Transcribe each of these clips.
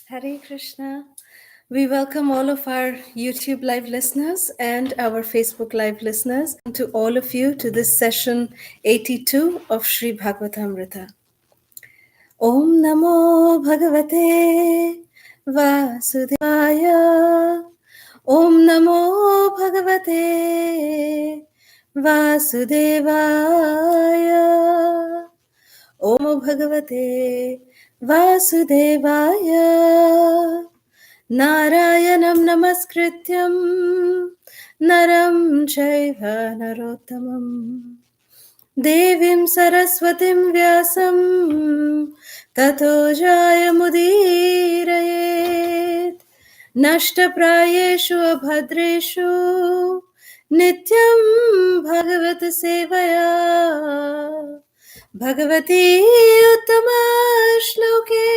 Hare Krishna. We welcome all of our YouTube live listeners and our Facebook live listeners, and to all of you to this session 82 of Sri Bhagavatamrita. Om Namo Bhagavate Vasudevaya. Om Namo Bhagavate Vasudevaya. Om Bhagavate Vasudevaya. Narayanam Namaskrityam Naram Chaiva Narottamam Devim Saraswatim Vyasam Tato Jayamudirayet Nashtaprayeshu Abhadreshu Nityam Bhagavat Sevaya Bhagavati Uttama Shloke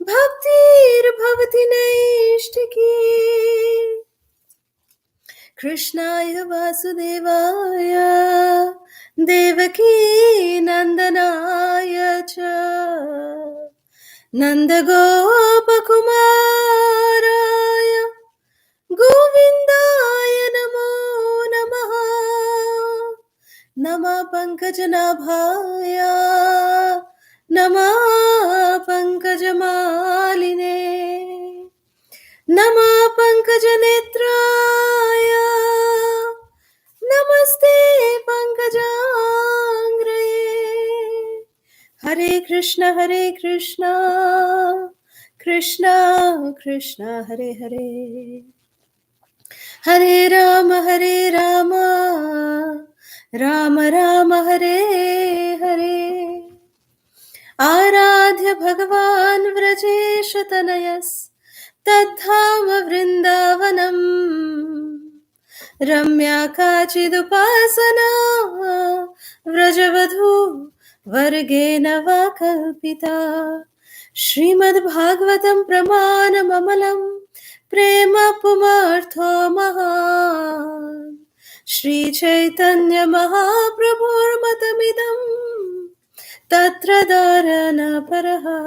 Bhaktir Bhavati Naishtiki Krishnaya Vasudevaya Devaki Nandanaya Cha Nandagopakumaraya Govindaya Namo Namaha Nama Pankajanabhaya Nama Pankajamaline Nama Pankajanetraya Namaste Pankajangraye Hare Krishna Krishna Krishna Hare Hare Hare Rama Rama Rama Hare Hare Aradhya Bhagavan Vrajesh Tanayas Tadhama Vrindavanam Ramya Kachidupasana Vrajavadhu Vargena Vakalpita Srimad Bhagavatam Pramanam Amalam Prema Pumartho Mahan Shri Chaitanya Mahaprabhur Matamidam Tatra Dharana Paraha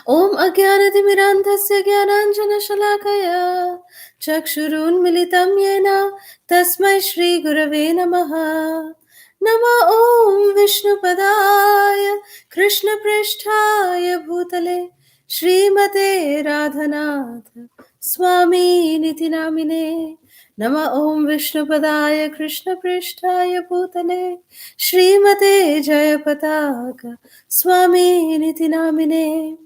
Om Ajnanatimirandhasya Jnananjana Shalakaya Chakshurun Militam Yena Tasmai Shri Gurave Namaha Nama Om Vishnupadaya Krishna Pristhaya Bhutale Srimate Radhanatha Swami Niti Namine Nama Om Vishnupadaya Krishna Pristhaya Bhutale Srimate Jayapataka Swami Niti Namine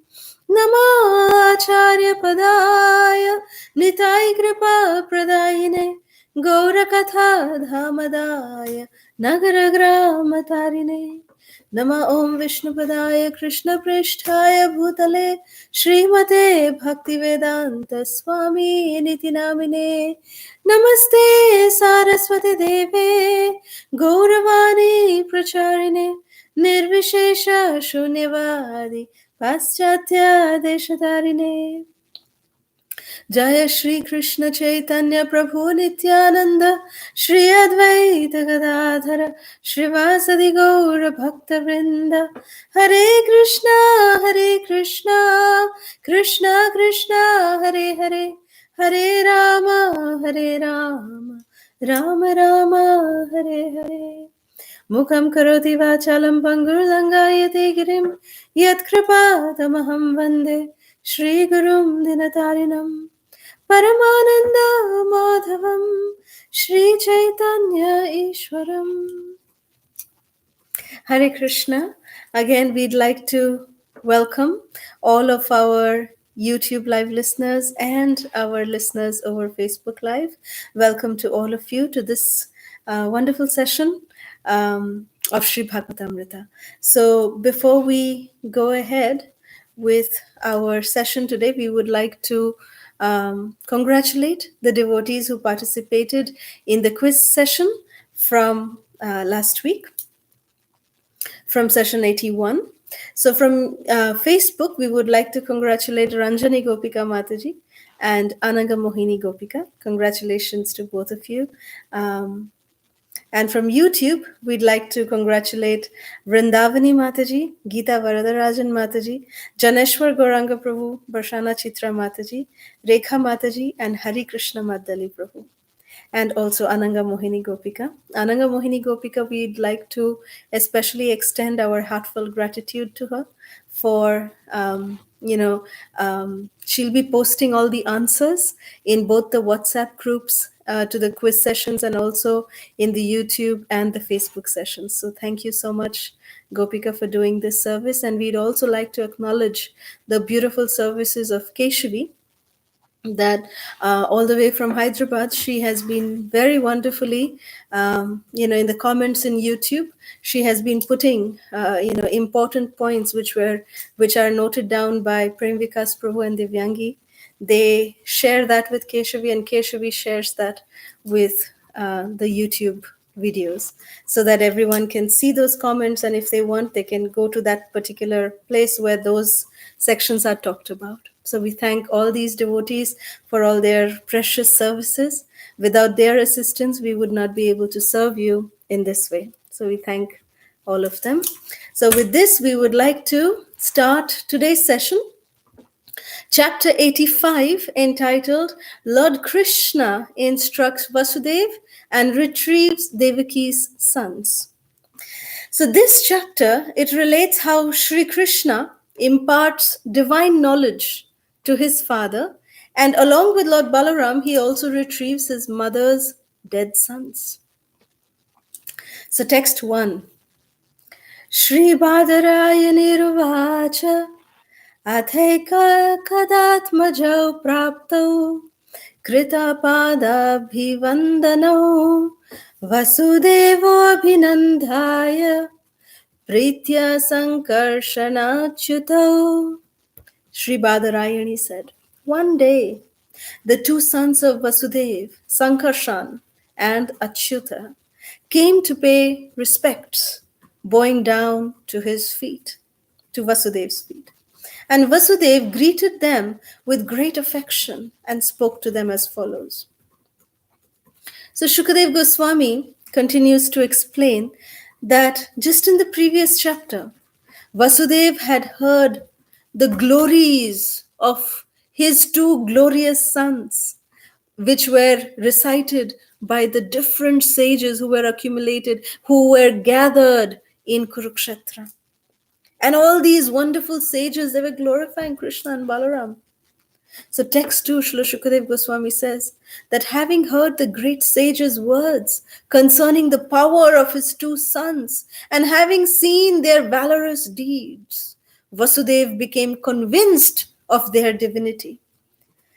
Nama Acharya Padaya Nitai Kripa Pradayine Gaura Katha Dhamadaya Nagara Grama Tarine Nama Om Vishnupadaya Krishna Pristhaya Bhutale Srimate Bhaktivedanta Swami Niti Namine Namaste Saraswati Deve Gauravani Pracharine Nirvishesha Shunyavadi Paschatya Deshatarine Jaya Shri Krishna Chaitanya Prabhu Nityananda Shri Advaita Gadadhara Shri Vasadi Gaura Bhakta Vrinda Hare Krishna Krishna Krishna Hare Hare Hare Rama Rama Rama Hare Hare Mukam karoti vachalam pangur langayate girim Yat kripa tamaham vande Shri Gurum Dinatarinam Paramananda Madhavam Shri Chaitanya Ishwaram. Hare Krishna. Again, we'd like to welcome all of our YouTube live listeners and our listeners over Facebook Live. Welcome to all of you to this wonderful session of Sri Bhagavatamrita. So before we go ahead with our session today, we would like to congratulate the devotees who participated in the quiz session from last week, from session 81. So from Facebook, we would like to congratulate Ranjani Gopika Mataji and Ananga Mohini Gopika. Congratulations to both of you. And from YouTube, we'd like to congratulate Vrindavani Mataji, Geeta Varadarajan Mataji, Janeshwar Gauranga Prabhu, Barshana Chitra Mataji, Rekha Mataji, and Hari Krishna Maddali Prabhu, and also Ananga Mohini Gopika. Ananga Mohini Gopika, we'd like to especially extend our heartfelt gratitude to her for, she'll be posting all the answers in both the WhatsApp groups to the quiz sessions and also in the YouTube and the Facebook sessions. So thank you so much, Gopika, for doing this service. And we'd also like to acknowledge the beautiful services of Keshavi, that all the way from Hyderabad, she has been very wonderfully, in the comments in YouTube, she has been putting, important points which are noted down by Prem Vikas Prabhu and Divyangi. They share that with Keshavi, and Keshavi shares that with the YouTube videos, so that everyone can see those comments, and if they want, they can go to that particular place where those sections are talked about. So we thank all these devotees for all their precious services. Without their assistance, we would not be able to serve you in this way. So we thank all of them. So with this, we would like to start today's session. Chapter 85, entitled Lord Krishna Instructs Vasudeva and Retrieves Devaki's Sons. So this chapter, it relates how Sri Krishna imparts divine knowledge to his father, and along with Lord Balaram, he also retrieves his mother's dead sons. So text 1. Shri Badarayaniruvacha Atheka Kadatmajau Praptau Krita Padabhivandanau Vasudevo Abhinandhaya Pritya Sankarshanachyutau. Sri Badarayani said, one day, the two sons of Vasudeva, Sankarshan and Achyuta, came to pay respects, bowing down to his feet, to Vasudev's feet. And Vasudeva greeted them with great affection and spoke to them as follows. So Shukadev Goswami continues to explain that just in the previous chapter, Vasudeva had heard the glories of his two glorious sons, which were recited by the different sages who were accumulated, who were gathered in Kurukshetra. And all these wonderful sages, they were glorifying Krishna and Balaram. So text 2, Srila Shukadev Goswami says that having heard the great sage's words concerning the power of his two sons and having seen their valorous deeds, Vasudeva became convinced of their divinity.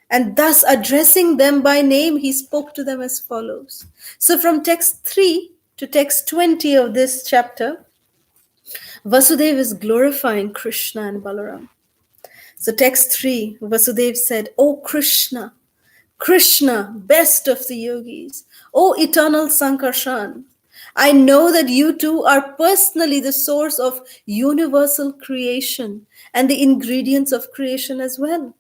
And thus addressing them by name, he spoke to them as follows. So from text 3 to text 20 of this chapter, Vasudeva is glorifying Krishna and Balaram. So text 3, Vasudeva said, O Krishna, Krishna, best of the yogis, O eternal Sankarshan, I know that you two are personally the source of universal creation and the ingredients of creation as well.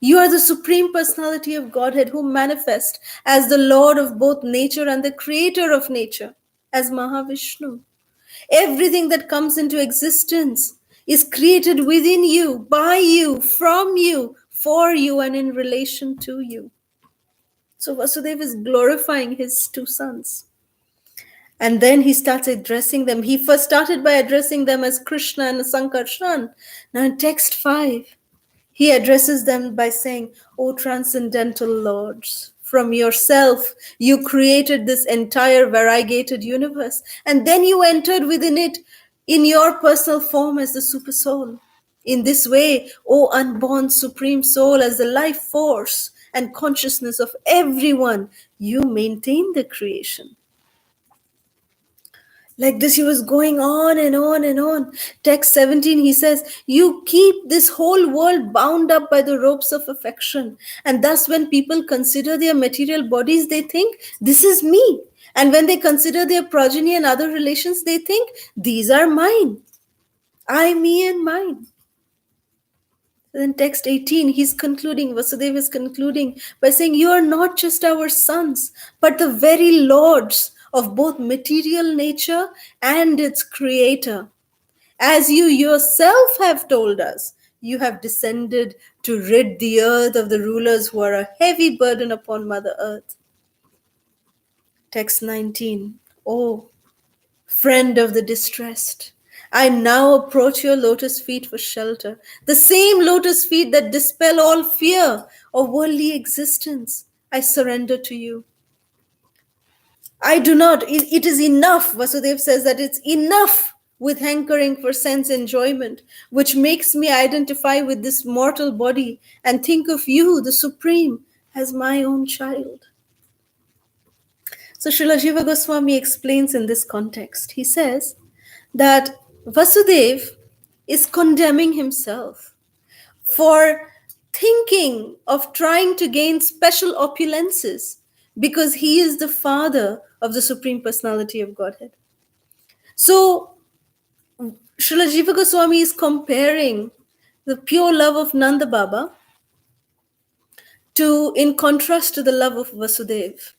You are the supreme personality of Godhead who manifest as the Lord of both nature and the creator of nature as Mahavishnu. Everything that comes into existence is created within you, by you, from you, for you, and in relation to you. So Vasudeva is glorifying his two sons. And then he starts addressing them. He first started by addressing them as Krishna and Sankarshan. Now in text 5, he addresses them by saying, O transcendental lords, from yourself you created this entire variegated universe, and then you entered within it in your personal form as the super soul. In this way, O unborn supreme soul, as the life force and consciousness of everyone, you maintain the creation. Like this, he was going on and on and on. Text 17, he says, you keep this whole world bound up by the ropes of affection. And thus, when people consider their material bodies, they think, this is me. And when they consider their progeny and other relations, they think, these are mine. I, me, and mine. Then text 18, he's concluding, Vasudeva is concluding by saying, you are not just our sons, but the very lords of both material nature and its creator. As you yourself have told us, you have descended to rid the earth of the rulers who are a heavy burden upon Mother Earth. Text 19. Oh, friend of the distressed, I now approach your lotus feet for shelter, the same lotus feet that dispel all fear of worldly existence. I surrender to you. I do not, it is enough. Vasudeva says that it's enough with hankering for sense enjoyment, which makes me identify with this mortal body and think of you, the Supreme, as my own child. So Srila Jiva Goswami explains in this context. He says that Vasudeva is condemning himself for thinking of trying to gain special opulences because he is the father of the Supreme Personality of Godhead. So Srila Jiva Goswami is comparing the pure love of Nanda Baba in contrast to the love of Vasudeva.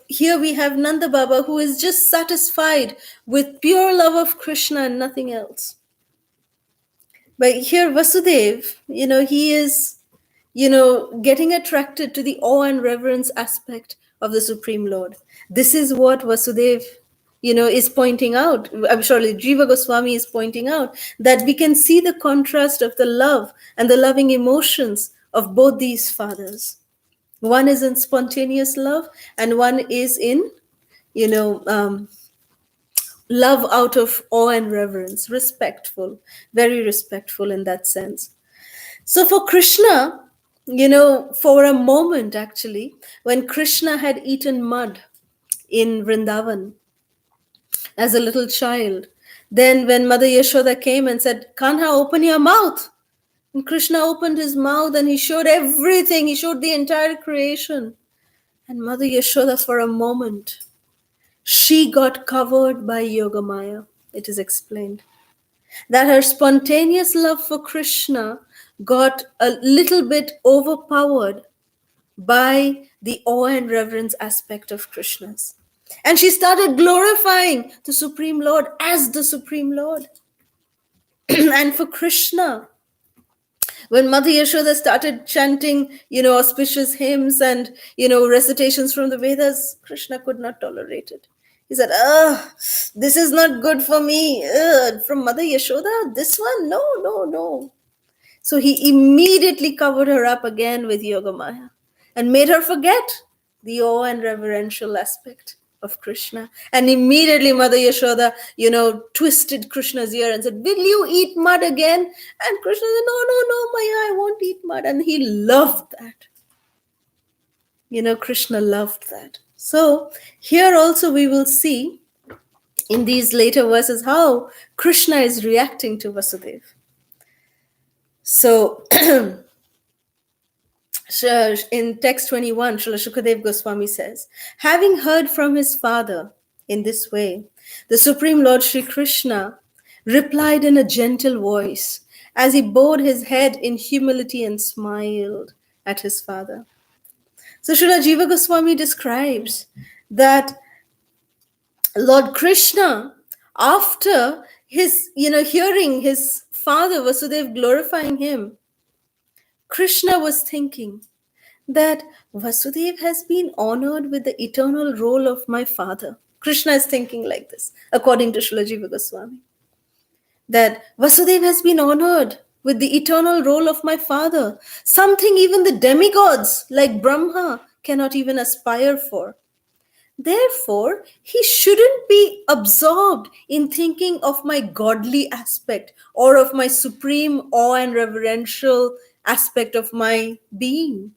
Here we have Nanda Baba who is just satisfied with pure love of Krishna and nothing else. But here Vasudeva, he is, getting attracted to the awe and reverence aspect of the Supreme Lord. This is what Vasudeva, is pointing out. I'm sure Jiva Goswami is pointing out that we can see the contrast of the love and the loving emotions of both these fathers. One is in spontaneous love and one is in, love out of awe and reverence, respectful, very respectful in that sense. So for Krishna, for a moment actually, when Krishna had eaten mud in Vrindavan as a little child, then when Mother Yashoda came and said, Kanha, open your mouth. And Krishna opened his mouth and he showed everything. He showed the entire creation. And Mother Yashoda, for a moment, she got covered by Yogamaya. It is explained that her spontaneous love for Krishna got a little bit overpowered by the awe and reverence aspect of Krishna's. And she started glorifying the Supreme Lord as the Supreme Lord. And for Krishna, when Mother Yashoda started chanting, auspicious hymns and, recitations from the Vedas, Krishna could not tolerate it. He said, this is not good for me. From Mother Yashoda, this one? No. So he immediately covered her up again with Yogamaya and made her forget the awe and reverential aspect of Krishna. And immediately Mother Yashoda, twisted Krishna's ear and said, will you eat mud again? And Krishna said, no, Maya, I won't eat mud. And he loved that. Krishna loved that. So here also we will see in these later verses how Krishna is reacting to Vasudeva. So in text 21, Srila Shukadeva Goswami says, having heard from his father in this way, the Supreme Lord Sri Krishna replied in a gentle voice as he bowed his head in humility and smiled at his father. So Srila Jiva Goswami describes that Lord Krishna, after his, hearing his father Vasudeva glorifying him, Krishna was thinking that Vasudeva has been honored with the eternal role of my father. Krishna is thinking like this, according to Srila Jiva Goswami, that Vasudeva has been honored with the eternal role of my father, something even the demigods like Brahma cannot even aspire for. Therefore, he shouldn't be absorbed in thinking of my godly aspect or of my supreme awe and reverential aspect of my being.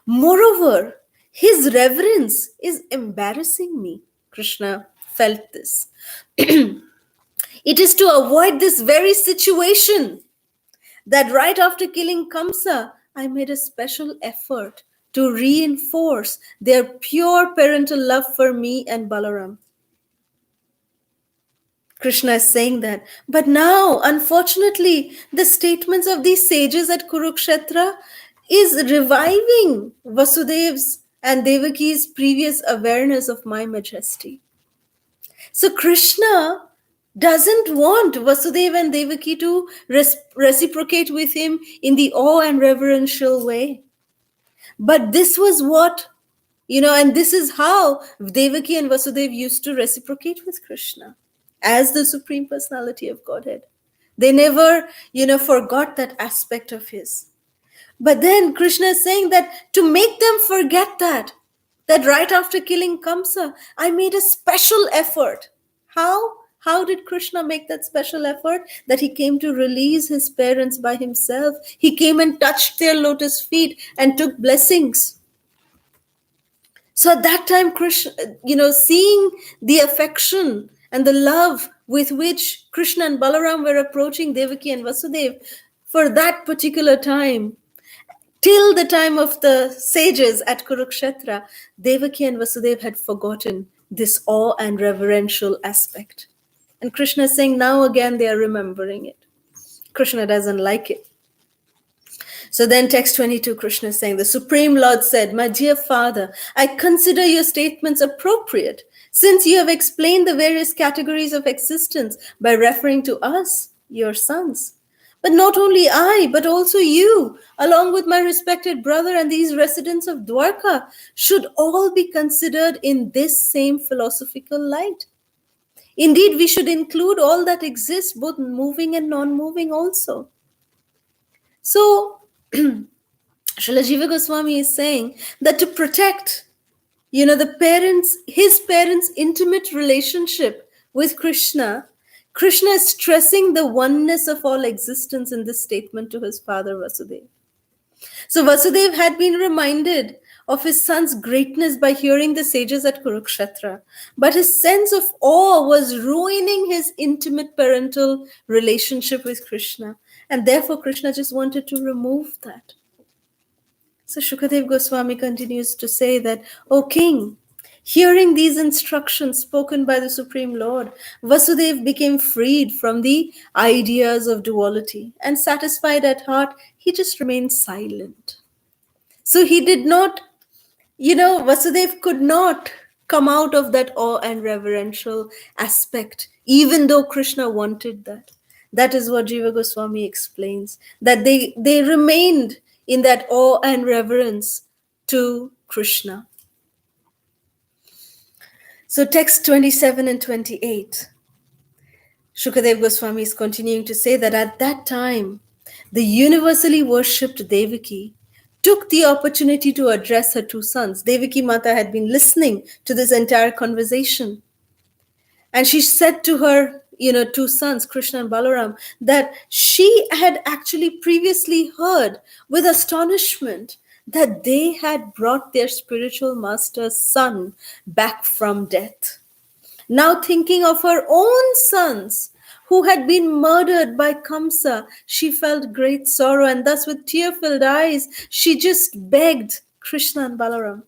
Moreover, his reverence is embarrassing me. Krishna felt this. It is to avoid this very situation that right after killing Kamsa, I made a special effort to reinforce their pure parental love for me and Balaram. Krishna is saying that. But now, unfortunately, the statements of these sages at Kurukshetra is reviving Vasudeva's and Devaki's previous awareness of my majesty. So Krishna doesn't want Vasudeva and Devaki to reciprocate with him in the awe and reverential way. But this was what, and this is how Devaki and Vasudeva used to reciprocate with Krishna as the Supreme Personality of Godhead. They never, forgot that aspect of his. But then Krishna is saying that to make them forget that right after killing Kamsa, I made a special effort. How? How did Krishna make that special effort? That he came to release his parents by himself. He came and touched their lotus feet and took blessings. So at that time, Krishna, seeing the affection and the love with which Krishna and Balaram were approaching Devaki and Vasudeva for that particular time, till the time of the sages at Kurukshetra, Devaki and Vasudeva had forgotten this awe and reverential aspect. And Krishna is saying now again they are remembering it. Krishna doesn't like it. So then text 22, Krishna is saying, the Supreme Lord said, my dear Father, I consider your statements appropriate, since you have explained the various categories of existence by referring to us, your sons. But not only I, but also you, along with my respected brother and these residents of Dwarka, should all be considered in this same philosophical light. Indeed, we should include all that exists, both moving and non-moving also. So, Srila Jiva Goswami is saying that to protect, his parents' intimate relationship with Krishna, Krishna is stressing the oneness of all existence in this statement to his father Vasudeva. So Vasudeva had been reminded of his son's greatness by hearing the sages at Kurukshetra, but his sense of awe was ruining his intimate parental relationship with Krishna, and therefore Krishna just wanted to remove that. So Shukadev Goswami continues to say that, O king, hearing these instructions spoken by the Supreme Lord, Vasudeva became freed from the ideas of duality, and satisfied at heart, he just remained silent. So he did not, Vasudeva could not come out of that awe and reverential aspect, even though Krishna wanted that. That is what Jiva Goswami explains, that they remained in that awe and reverence to Krishna. So text 27 and 28, Shukadev Goswami is continuing to say that at that time, the universally worshipped Devaki took the opportunity to address her two sons. Devaki Mata had been listening to this entire conversation. And she said to her, two sons, Krishna and Balaram, that she had actually previously heard with astonishment that they had brought their spiritual master's son back from death. Now thinking of her own sons who had been murdered by Kamsa, she felt great sorrow, and thus with tear-filled eyes, she just begged Krishna and Balaram.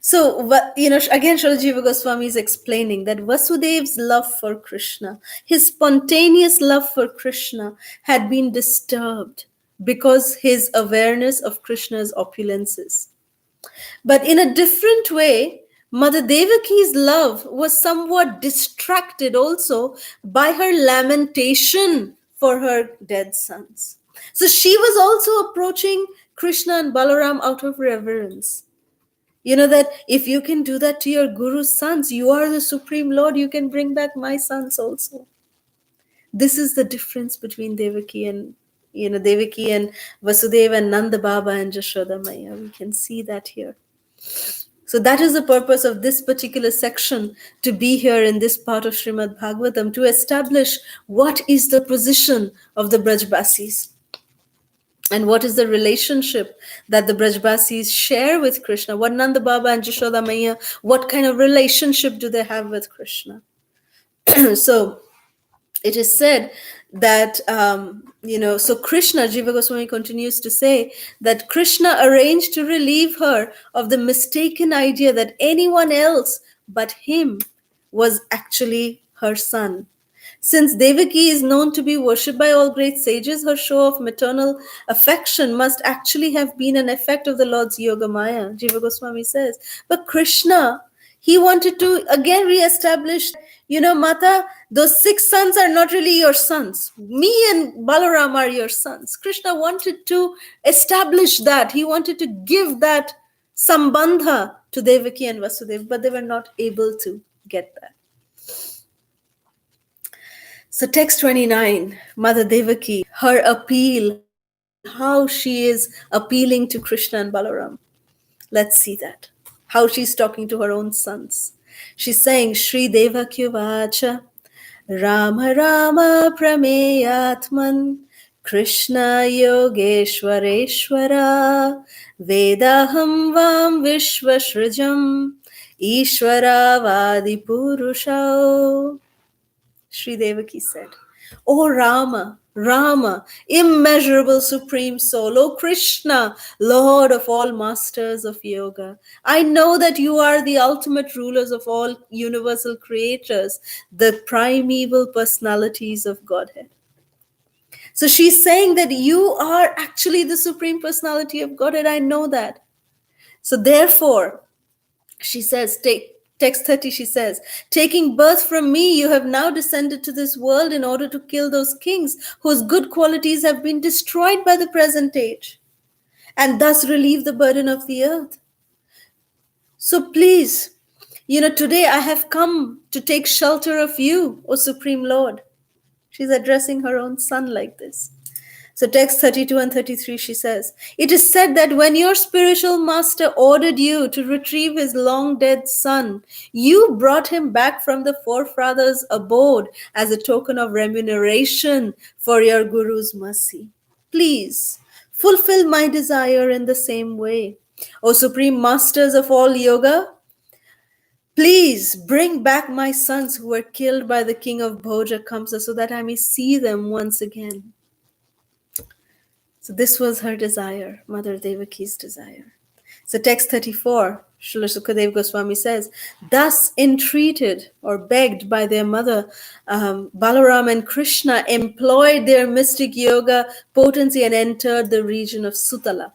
So, again, Srila Jiva Goswami is explaining that Vasudeva's love for Krishna, his spontaneous love for Krishna, had been disturbed because his awareness of Krishna's opulences. But in a different way, Mother Devaki's love was somewhat distracted also by her lamentation for her dead sons. So she was also approaching Krishna and Balaram out of reverence. That if you can do that to your Guru's sons, you are the Supreme Lord, you can bring back my sons also. This is the difference between Devaki and Vasudeva and Nanda Baba and Jashoda Maya. We can see that here. So that is the purpose of this particular section, to be here in this part of Srimad Bhagavatam, to establish what is the position of the Brajbasis. And what is the relationship that the Brajbasis share with Krishna? What Nanda Baba and Jashoda Maya, what kind of relationship do they have with Krishna? So it is said that, so Krishna, Jiva Goswami continues to say that Krishna arranged to relieve her of the mistaken idea that anyone else but him was actually her son. Since Devaki is known to be worshipped by all great sages, her show of maternal affection must actually have been an effect of the Lord's Yoga Maya, Jiva Goswami says. But Krishna, he wanted to again re-establish, Mata, those 6 sons are not really your sons. Me and Balaram are your sons. Krishna wanted to establish that. He wanted to give that sambandha to Devaki and Vasudeva, but they were not able to get that. So text 29, Mother Devaki, her appeal, how she is appealing to Krishna and Balaram. Let's see that. How she's talking to her own sons. She's saying, Shri Devaki Vacha, Rama Rama Prameyatman, Krishna Yogeshwareshwara, Vedaham Vam Vishwashrajam, Ishwara Vadi Purushao. Sri Devaki said, O Rama, Rama, immeasurable supreme soul, O Krishna, Lord of all masters of yoga, I know that you are the ultimate rulers of all universal creators, the primeval personalities of Godhead. So she's saying that you are actually the supreme personality of Godhead. I know that. So therefore, she says, text 30, she says, taking birth from me, you have now descended to this world in order to kill those kings whose good qualities have been destroyed by the present age, and thus relieve the burden of the earth. So please, today I have come to take shelter of you, O Supreme Lord. She's addressing her own son like this. So text 32 and 33, she says, it is said that when your spiritual master ordered you to retrieve his long dead son, you brought him back from the forefathers' abode as a token of remuneration for your guru's mercy. Please, fulfill my desire in the same way. O supreme masters of all yoga, please bring back my sons who were killed by the king of Bhoja Kamsa so that I may see them once again. So this was her desire, Mother Devaki's desire. So text 34, Srila Sukadeva Goswami says, thus entreated or begged by their mother, Balaram and Krishna employed their mystic yoga potency and entered the region of Sutala.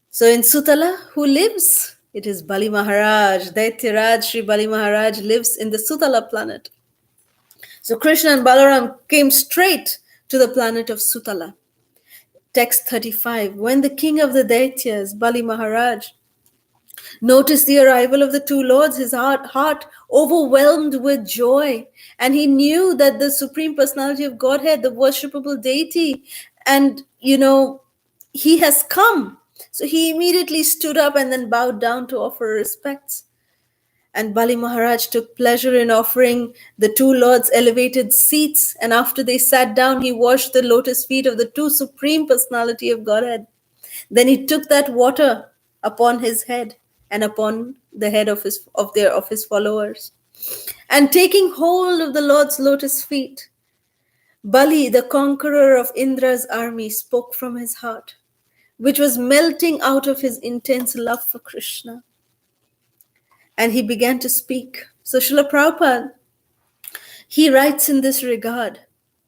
So in Sutala, who lives? It is Bali Maharaj. Daityaraj Sri Bali Maharaj lives in the Sutala planet. So Krishna and Balaram came straight to the planet of Sutala. Text 35, when the king of the Daityas, Bali Maharaj, noticed the arrival of the two lords, his heart overwhelmed with joy, and he knew that the Supreme Personality of Godhead, the worshipable deity, and he has come. So he immediately stood up and then bowed down to offer respects. And Bali Maharaj took pleasure in offering the two lords elevated seats. And after they sat down, he washed the lotus feet of the two Supreme Personality of Godhead. Then he took that water upon his head and upon the head of his followers. And taking hold of the Lord's lotus feet, Bali, the conqueror of Indra's army, spoke from his heart, which was melting out of his intense love for Krishna. And he began to speak. So Srila Prabhupada, he writes in this regard,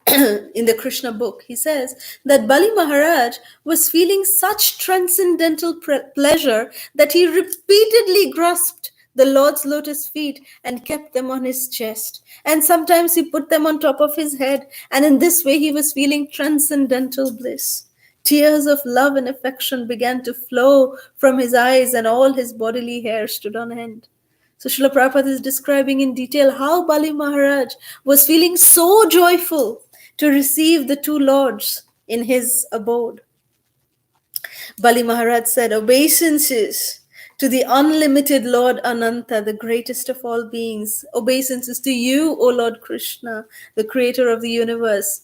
in the Krishna book, he says that Bali Maharaj was feeling such transcendental pleasure that he repeatedly grasped the Lord's lotus feet and kept them on his chest. And sometimes he put them on top of his head. And in this way, he was feeling transcendental bliss. Tears of love and affection began to flow from his eyes, and all his bodily hair stood on end. So Srila Prabhupada is describing in detail how Bali Maharaj was feeling so joyful to receive the two lords in his abode. Bali Maharaj said, obeisances to the unlimited Lord Ananta, the greatest of all beings. Obeisances to you, O Lord Krishna, the creator of the universe.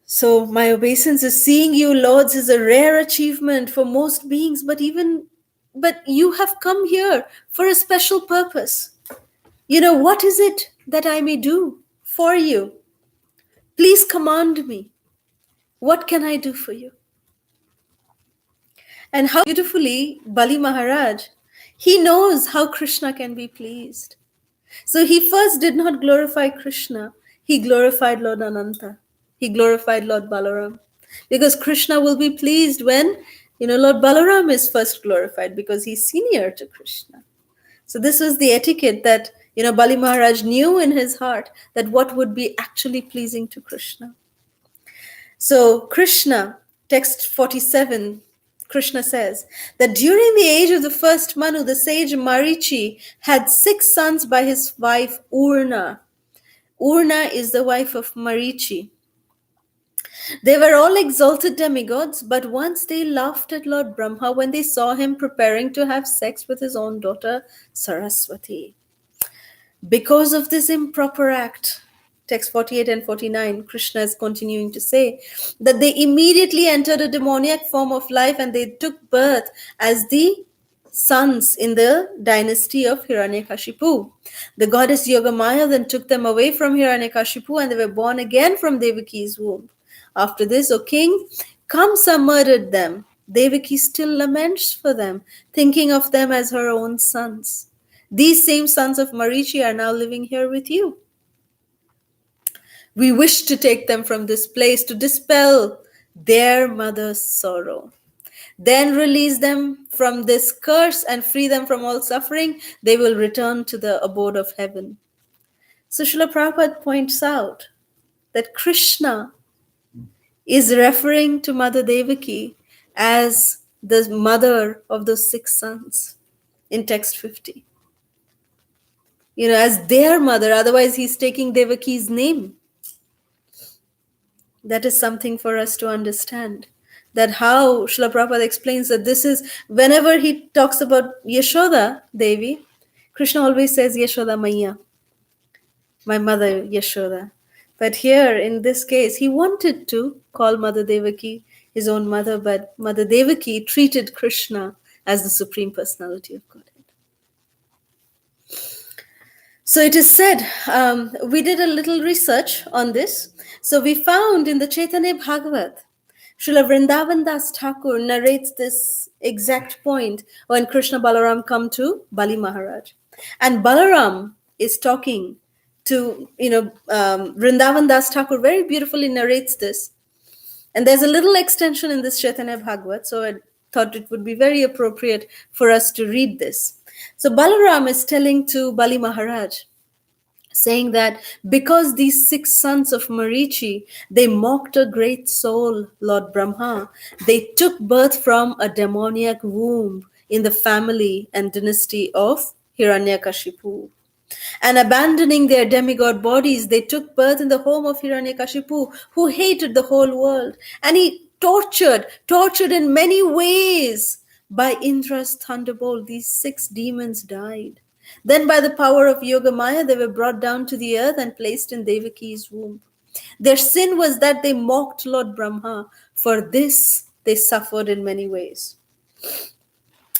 So my obeisance seeing you, lords, is a rare achievement for most beings, but you have come here for a special purpose. What is it that I may do for you? Please command me. What can I do for you? And how beautifully Bali Maharaj, he knows how Krishna can be pleased. So he first did not glorify Krishna. He glorified Lord Ananta. He glorified Lord Balaram. Because Krishna will be pleased when, Lord Balaram is first glorified because he's senior to Krishna. So this was the etiquette that, Bali Maharaj knew in his heart that what would be actually pleasing to Krishna. So Krishna, text 47, Krishna says that during the age of the first Manu, the sage Marichi had 6 sons by his wife Urna. Urna is the wife of Marichi. They were all exalted demigods, but once they laughed at Lord Brahma when they saw him preparing to have sex with his own daughter Saraswati. Because of this improper act, text 48 and 49, Krishna is continuing to say that they immediately entered a demoniac form of life and they took birth as the sons in the dynasty of Hiranyakashipu. The goddess Yogamaya then took them away from Hiranyakashipu and they were born again from Devaki's womb. After this, O king, Kamsa murdered them. Devaki still laments for them, thinking of them as her own sons. These same sons of Marichi are now living here with you. We wish to take them from this place to dispel their mother's sorrow. Then release them from this curse and free them from all suffering. They will return to the abode of heaven. So Srila Prabhupada points out that Krishna is referring to Mother Devaki as the mother of those 6 sons in text 50. As their mother, otherwise he's taking Devaki's name. That is something for us to understand. That how Srila Prabhupada explains that this is, whenever he talks about Yashoda Devi, Krishna always says Yashoda Maya, my mother Yashoda. But here, in this case, he wanted to call Mother Devaki his own mother, but Mother Devaki treated Krishna as the Supreme Personality of Godhead. So it is said, we did a little research on this. So we found in the Chaitanya Bhagavat, Srila Vrindavan Das Thakur narrates this exact point when Krishna Balaram come to Bali Maharaj. And Balaram is talking to, Vrindavan Das Thakur very beautifully narrates this. And there's a little extension in this Chaitanya Bhagavat, so I thought it would be very appropriate for us to read this. So Balaram is telling to Bali Maharaj, saying that because these 6 sons of Marichi, they mocked a great soul, Lord Brahma, they took birth from a demoniac womb in the family and dynasty of Hiranyakashipu. And abandoning their demigod bodies, they took birth in the home of Hiranyakashipu, who hated the whole world. And he tortured in many ways. By Indra's thunderbolt, these 6 demons died. Then by the power of Yogamaya, they were brought down to the earth and placed in Devaki's womb. Their sin was that they mocked Lord Brahma. For this, they suffered in many ways.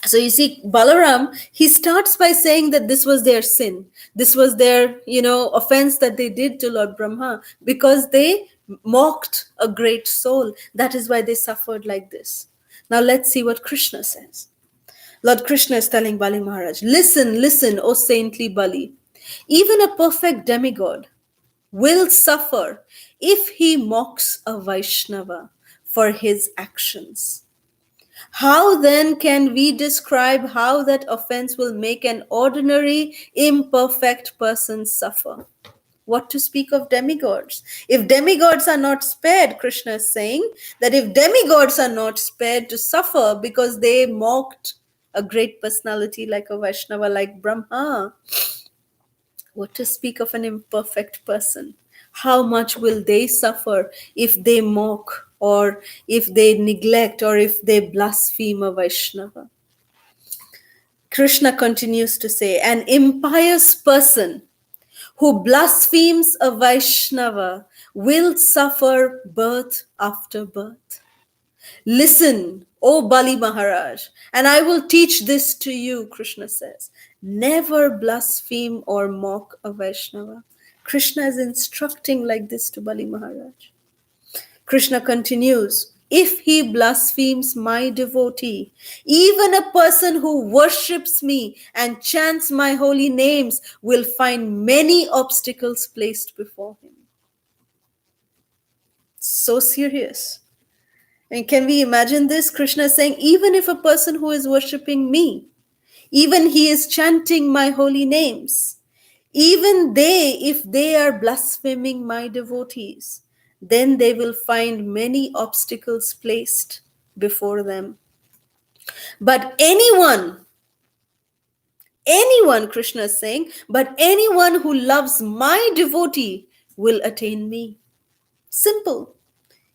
So you see, Balaram, he starts by saying that this was their sin. This was their, offense that they did to Lord Brahma because they mocked a great soul. That is why they suffered like this. Now let's see what Krishna says. Lord Krishna is telling Bali Maharaj, listen, O saintly Bali. Even a perfect demigod will suffer if he mocks a Vaishnava for his actions. How then can we describe how that offense will make an ordinary, imperfect person suffer? What to speak of demigods? If demigods are not spared, Krishna is saying that if demigods are not spared to suffer because they mocked a great personality like a Vaishnava, like Brahma, what to speak of an imperfect person? How much will they suffer if they mock or if they neglect or if they blaspheme a Vaishnava? Krishna continues to say, an impious person who blasphemes a Vaishnava will suffer birth after birth. Listen, O Bali Maharaj, and I will teach this to you, Krishna says. Never blaspheme or mock a Vaishnava. Krishna is instructing like this to Bali Maharaj. Krishna continues, if he blasphemes my devotee, even a person who worships me and chants my holy names will find many obstacles placed before him. So serious. And can we imagine this? Krishna saying, even if a person who is worshipping me, even he is chanting my holy names, even they, if they are blaspheming my devotees, then they will find many obstacles placed before them. But anyone, Krishna is saying, but anyone who loves my devotee will attain me. Simple.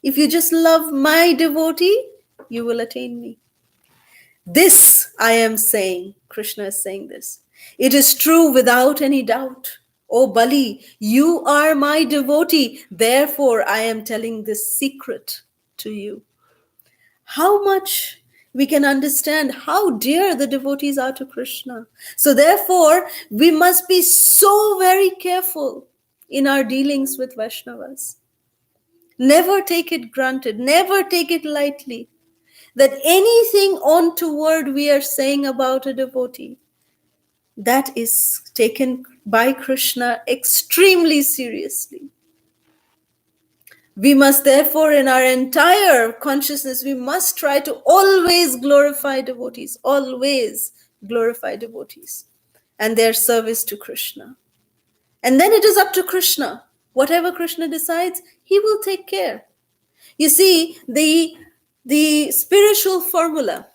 If you just love my devotee, you will attain me. This I am saying, Krishna is saying this. It is true without any doubt. O Bali, you are my devotee. Therefore, I am telling this secret to you. How much we can understand how dear the devotees are to Krishna. So therefore, we must be so very careful in our dealings with Vaishnavas. Never take it granted, never take it lightly, that anything untoward we are saying about a devotee, that is taken by Krishna extremely seriously. We must therefore, in our entire consciousness, we must try to always glorify devotees, always glorify devotees and their service to Krishna. And then it is up to Krishna. Whatever Krishna decides, he will take care. You see, the spiritual formula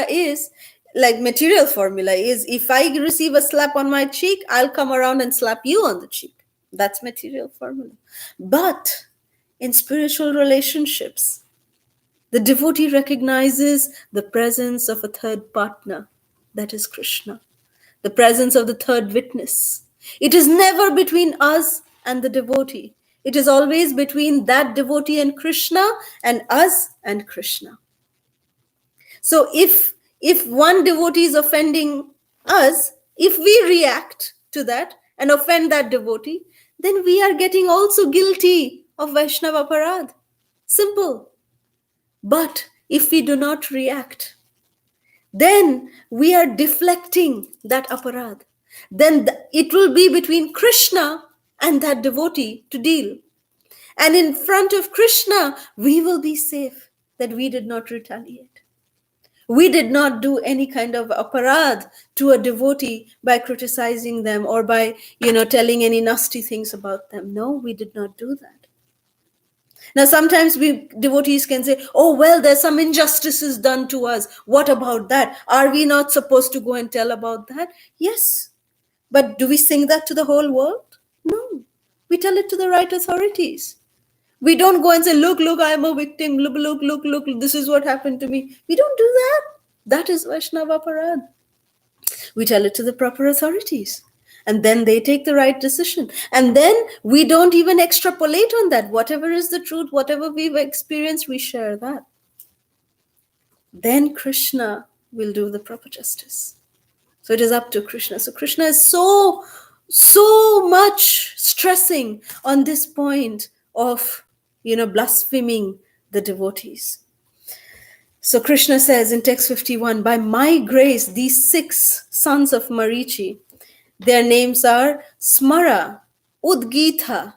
is like material formula is, if I receive a slap on my cheek, I'll come around and slap you on the cheek. That's material formula. But in spiritual relationships, the devotee recognizes the presence of a third partner, that is Krishna, the presence of the third witness. It is never between us and the devotee. It is always between that devotee and Krishna, and us and Krishna. So if one devotee is offending us, if we react to that and offend that devotee, then we are getting also guilty of Vaishnava Aparadh. Simple. But if we do not react, then we are deflecting that aparadh. Then it will be between Krishna and that devotee to deal. And in front of Krishna, we will be safe that we did not retaliate. We did not do any kind of aparadh to a devotee by criticizing them or by, telling any nasty things about them. No, we did not do that. Now, sometimes devotees can say, oh, well, there's some injustices done to us. What about that? Are we not supposed to go and tell about that? Yes. But do we sing that to the whole world? No. We tell it to the right authorities. We don't go and say, look, I'm a victim. Look, this is what happened to me. We don't do that. That is Vaishnava Aparadh. We tell it to the proper authorities. And then they take the right decision. And then we don't even extrapolate on that. Whatever is the truth, whatever we've experienced, we share that. Then Krishna will do the proper justice. So it is up to Krishna. So Krishna is so much stressing on this point of, blaspheming the devotees. So Krishna says in text 51, by my grace, these 6 sons of Marichi, their names are Smara, Udgita,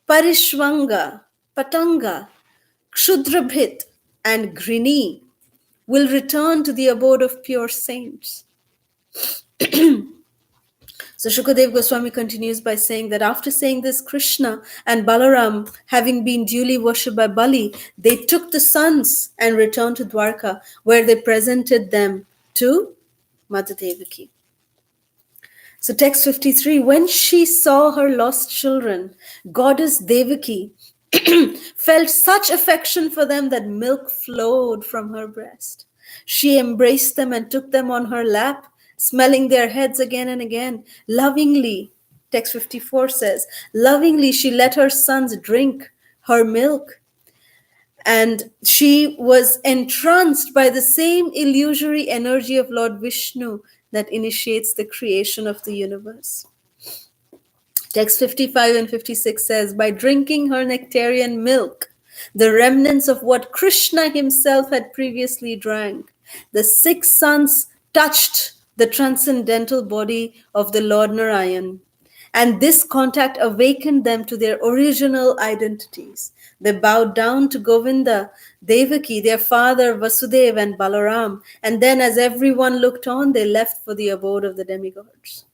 Parishvanga, Patanga, Kshudrabhit, and Grini, will return to the abode of pure saints. So Shukadev Goswami continues by saying that after saying this, Krishna and Balaram, having been duly worshipped by Bali, they took the sons and returned to Dwarka, where they presented them to Mother Devaki. So text 53, when she saw her lost children, goddess Devaki felt such affection for them that milk flowed from her breast. She embraced them and took them on her lap, smelling their heads again and again. Lovingly, text 54 says, lovingly she let her sons drink her milk. And she was entranced by the same illusory energy of Lord Vishnu that initiates the creation of the universe. Text 55 and 56 says, by drinking her nectarian milk, the remnants of what Krishna himself had previously drank. The 6 suns touched the transcendental body of the Lord Narayan, and this contact awakened them to their original identities. They bowed down to Govinda, Devaki, their father Vasudeva and Balaram, and then as everyone looked on, they left for the abode of the demigods.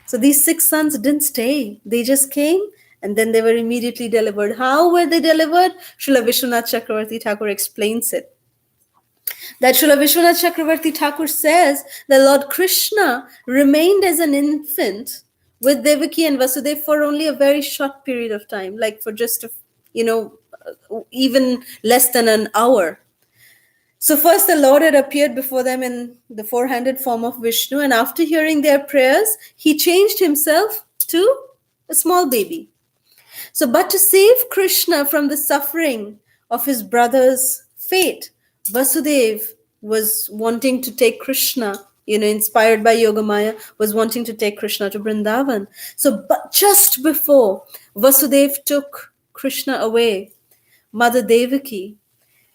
So these 6 sons didn't stay. They just came and then they were immediately delivered. How were they delivered? Srila Vishwanath Chakravarti Thakur explains it. That Srila Vishwanath Chakravarti Thakur says that Lord Krishna remained as an infant with Devaki and Vasudeva for only a very short period of time, like for just, even less than an hour. So first the Lord had appeared before them in the 4-handed form of Vishnu, and after hearing their prayers, he changed himself to a small baby. So, but to save Krishna from the suffering of his brother's fate, Vasudeva was wanting to take Krishna, inspired by Yogamaya, was wanting to take Krishna to Vrindavan. So, but just before Vasudeva took Krishna away, Mother Devaki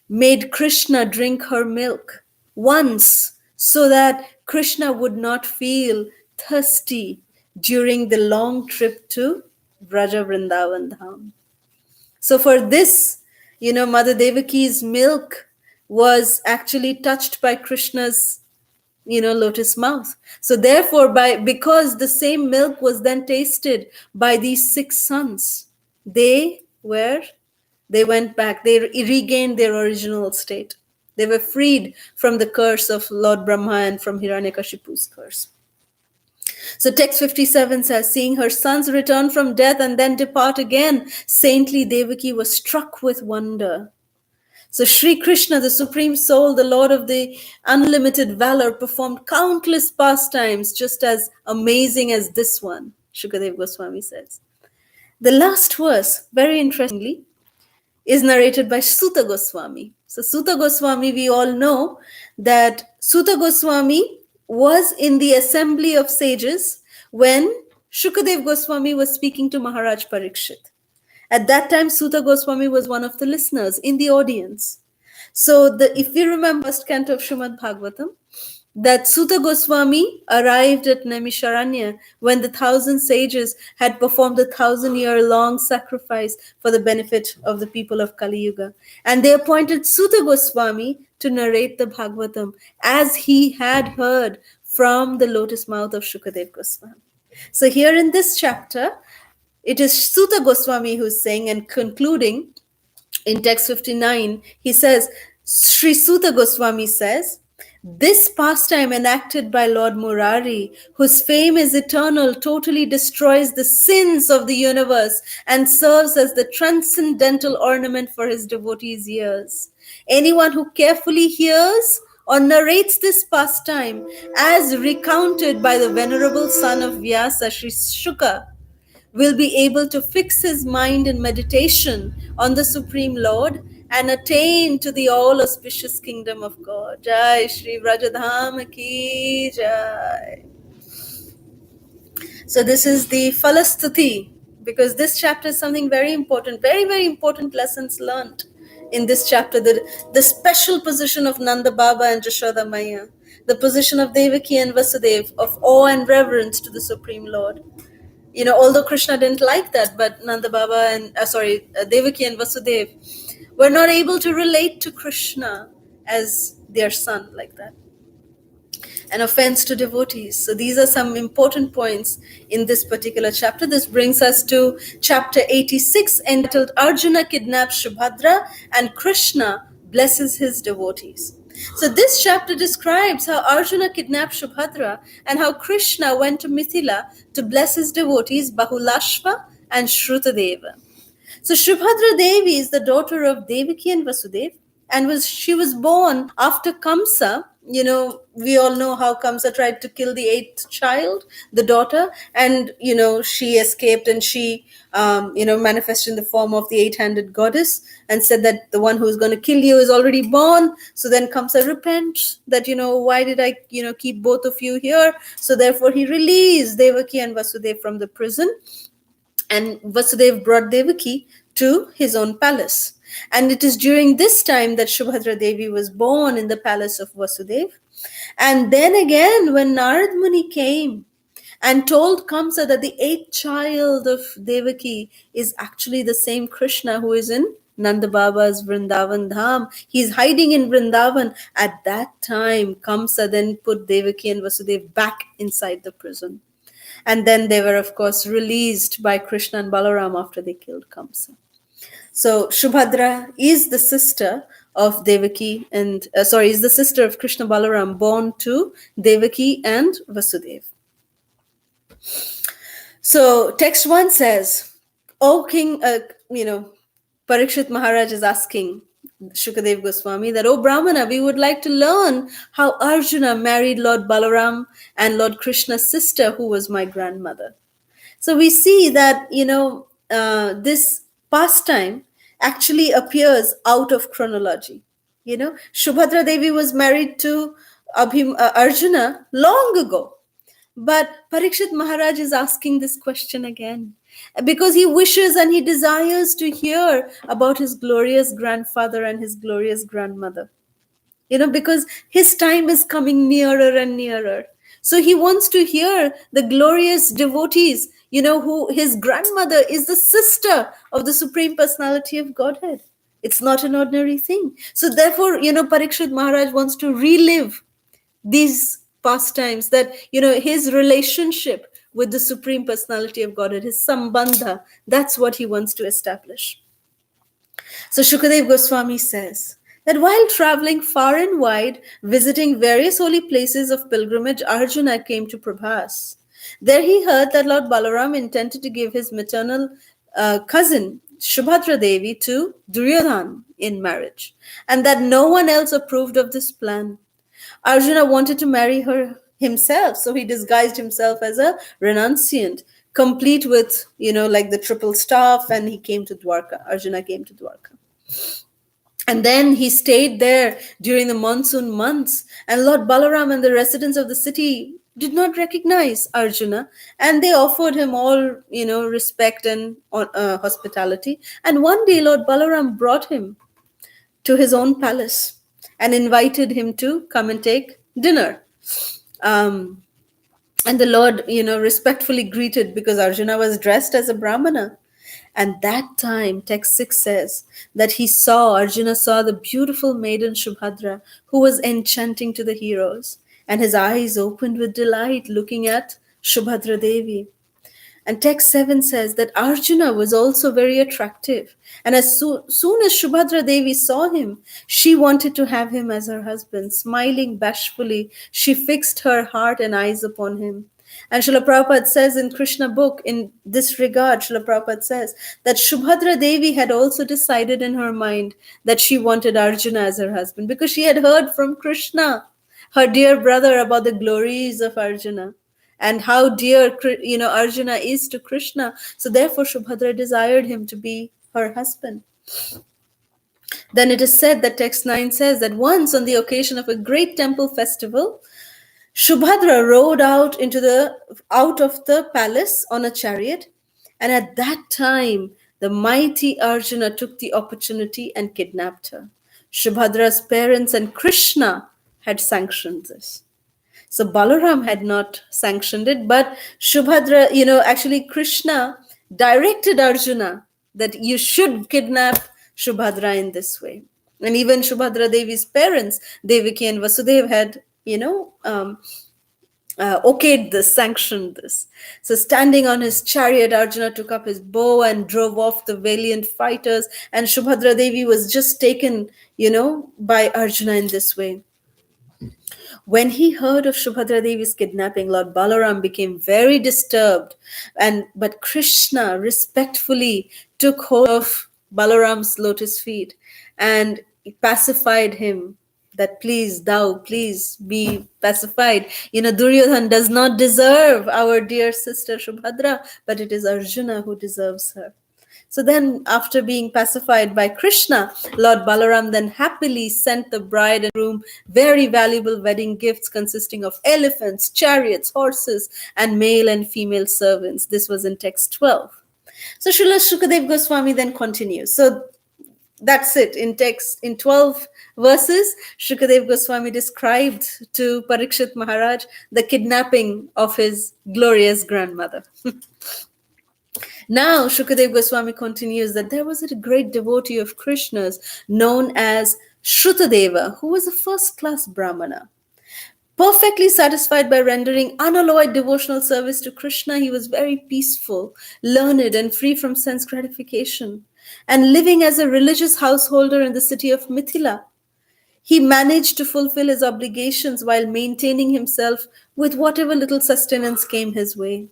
made Krishna drink her milk once so that Krishna would not feel thirsty during the long trip to Vraja Vrindavan Dham. So for this, Mother Devaki's milk was actually touched by Krishna's, lotus mouth. So therefore, because the same milk was then tasted by these 6 sons, they went back, they regained their original state. They were freed from the curse of Lord Brahma and from Hiranyakashipu's curse. So text 57 says, seeing her sons return from death and then depart again, saintly Devaki was struck with wonder. So Sri Krishna, the Supreme Soul, the Lord of the unlimited valor, performed countless pastimes just as amazing as this one, Shukadeva Goswami says. The last verse, very interestingly, is narrated by Suta Goswami. So Suta Goswami, we all know that Suta Goswami was in the assembly of sages when Shukadeva Goswami was speaking to Maharaj Parikshit. At that time, Suta Goswami was one of the listeners in the audience. So if we remember first canto of Srimad Bhagavatam, that Suta Goswami arrived at Naimisharanya when the 1,000 sages had performed the 1,000-year-long sacrifice for the benefit of the people of Kali Yuga. And they appointed Suta Goswami to narrate the Bhagavatam as he had heard from the lotus mouth of Shukadeva Goswami. So here in this chapter, it is Suta Goswami who is saying and concluding in text 59, he says, Sri Suta Goswami says, this pastime enacted by Lord Murari, whose fame is eternal, totally destroys the sins of the universe and serves as the transcendental ornament for his devotees' ears. Anyone who carefully hears or narrates this pastime as recounted by the venerable son of Vyasa, Sri Shuka, will be able to fix his mind in meditation on the Supreme Lord and attain to the all-auspicious kingdom of God. Jai Shri Vrajadham Ki Jai. So this is the Falastuti, because this chapter is something very important, very, very important lessons learned in this chapter. The special position of Nanda Baba and Jashoda Maya, the position of Devaki and Vasudeva, of awe and reverence to the Supreme Lord. Although Krishna didn't like that, but Nanda Baba and, Devaki and Vasudeva were not able to relate to Krishna as their son like that. An offense to devotees. So these are some important points in this particular chapter. This brings us to chapter 86, entitled Arjuna Kidnaps Subhadra and Krishna blesses his devotees. So this chapter describes how Arjuna kidnapped Subhadra and how Krishna went to Mithila to bless his devotees Bahulashva and Shrutadeva. So Subhadra Devi is the daughter of Devaki and Vasudeva, and she was born after Kamsa. We all know how Kamsa tried to kill the 8th child, the daughter, and, she escaped and she, manifested in the form of the 8-handed goddess and said that the one who's going to kill you is already born. So then Kamsa repents that, why did I, keep both of you here? So therefore he released Devaki and Vasudeva from the prison, and Vasudeva brought Devaki to his own palace. And it is during this time that Subhadra Devi was born in the palace of Vasudeva. And then again, when Narad Muni came and told Kamsa that the eighth child of Devaki is actually the same Krishna who is in Nanda Baba's Vrindavan Dham. He's hiding in Vrindavan. At that time, Kamsa then put Devaki and Vasudeva back inside the prison. And then they were, of course, released by Krishna and Balaram after they killed Kamsa. So Subhadra is the sister of Devaki and, is the sister of Krishna Balaram, born to Devaki and Vasudeva. So text 1 says, O King, Parikshit Maharaj is asking Shukadev Goswami that, O Brahmana, we would like to learn how Arjuna married Lord Balaram and Lord Krishna's sister, who was my grandmother. So we see that, this pastime actually appears out of chronology. Subhadra Devi was married to Arjuna long ago. But Parikshit Maharaj is asking this question again because he wishes and he desires to hear about his glorious grandfather and his glorious grandmother. Because his time is coming nearer and nearer. So he wants to hear the glorious devotees, who his grandmother is the sister of the Supreme Personality of Godhead. It's not an ordinary thing. So therefore, Parikshit Maharaj wants to relive these pastimes, that his relationship with the Supreme Personality of Godhead, his sambandha, that's what he wants to establish. So Shukadev Goswami says that while traveling far and wide, visiting various holy places of pilgrimage, Arjuna came to Prabhas. There he heard that Lord Balaram intended to give his maternal cousin Subhadra Devi to Duryodhana in marriage, and that no one else approved of this plan. Arjuna wanted to marry her himself, so he disguised himself as a renunciant, complete with, like the triple staff, and he came to Dwarka. Arjuna came to Dwarka. And then he stayed there during the monsoon months, and Lord Balaram and the residents of the city did not recognize Arjuna, and they offered him all, respect and hospitality. And one day Lord Balaram brought him to his own palace and invited him to come and take dinner. And the Lord, respectfully greeted, because Arjuna was dressed as a Brahmana. And that time, text 6 says that Arjuna saw the beautiful maiden Subhadra, who was enchanting to the heroes. And his eyes opened with delight looking at Subhadra Devi. And text 7 says that Arjuna was also very attractive. And as soon as Subhadra Devi saw him, she wanted to have him as her husband. Smiling bashfully, she fixed her heart and eyes upon him. And Srila Prabhupada says in Krishna book, in this regard, Srila Prabhupada says that Subhadra Devi had also decided in her mind that she wanted Arjuna as her husband, because she had heard from Krishna, her dear brother, about the glories of Arjuna and how dear, Arjuna is to Krishna. So therefore, Subhadra desired him to be her husband. Then it is said that text 9 says that once on the occasion of a great temple festival, Subhadra rode out of the palace on a chariot. And at that time, the mighty Arjuna took the opportunity and kidnapped her. Subhadra's parents and Krishna had sanctioned this. So Balaram had not sanctioned it, but Subhadra, actually Krishna directed Arjuna that you should kidnap Subhadra in this way. And even Subhadra Devi's parents, Devaki and Vasudeva, had, okayed this, sanctioned this. So standing on his chariot, Arjuna took up his bow and drove off the valiant fighters. And Subhadra Devi was just taken, by Arjuna in this way. When he heard of Subhadra Devi's kidnapping, Lord Balaram became very disturbed. But Krishna respectfully took hold of Balaram's lotus feet and pacified him, that please be pacified. Duryodhana does not deserve our dear sister Subhadra, but it is Arjuna who deserves her. So then, after being pacified by Krishna, Lord Balaram then happily sent the bride and groom very valuable wedding gifts consisting of elephants, chariots, horses, and male and female servants. This was in text 12. So Srila Shukadev Goswami then continues. So That's it. In text, in 12 verses, Shukadev Goswami described to Parikshit Maharaj the kidnapping of his glorious grandmother. Now, Shukadev Goswami continues that there was a great devotee of Krishna's known as Shrutadeva, who was a first-class Brahmana. Perfectly satisfied by rendering unalloyed devotional service to Krishna, he was very peaceful, learned, and free from sense gratification. And living as a religious householder in the city of Mithila, he managed to fulfill his obligations while maintaining himself with whatever little sustenance came his way.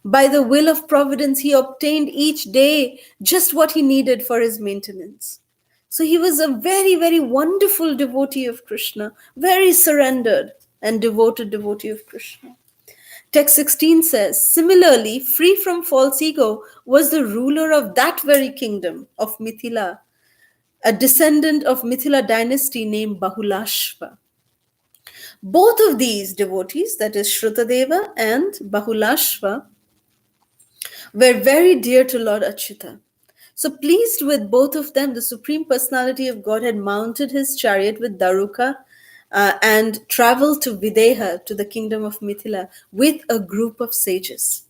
By the will of providence, he obtained each day just what he needed for his maintenance. So he was a very, very wonderful devotee of Krishna, very surrendered and devoted devotee of Krishna. Text 16 says, similarly, free from false ego was the ruler of that very kingdom of Mithila, a descendant of Mithila dynasty named Bahulashva. Both of these devotees, that is Shrutadeva and Bahulashva, were very dear to Lord Achyuta. So pleased with both of them, the Supreme Personality of God had mounted his chariot with Daruka and traveled to Videha, to the kingdom of Mithila, with a group of sages.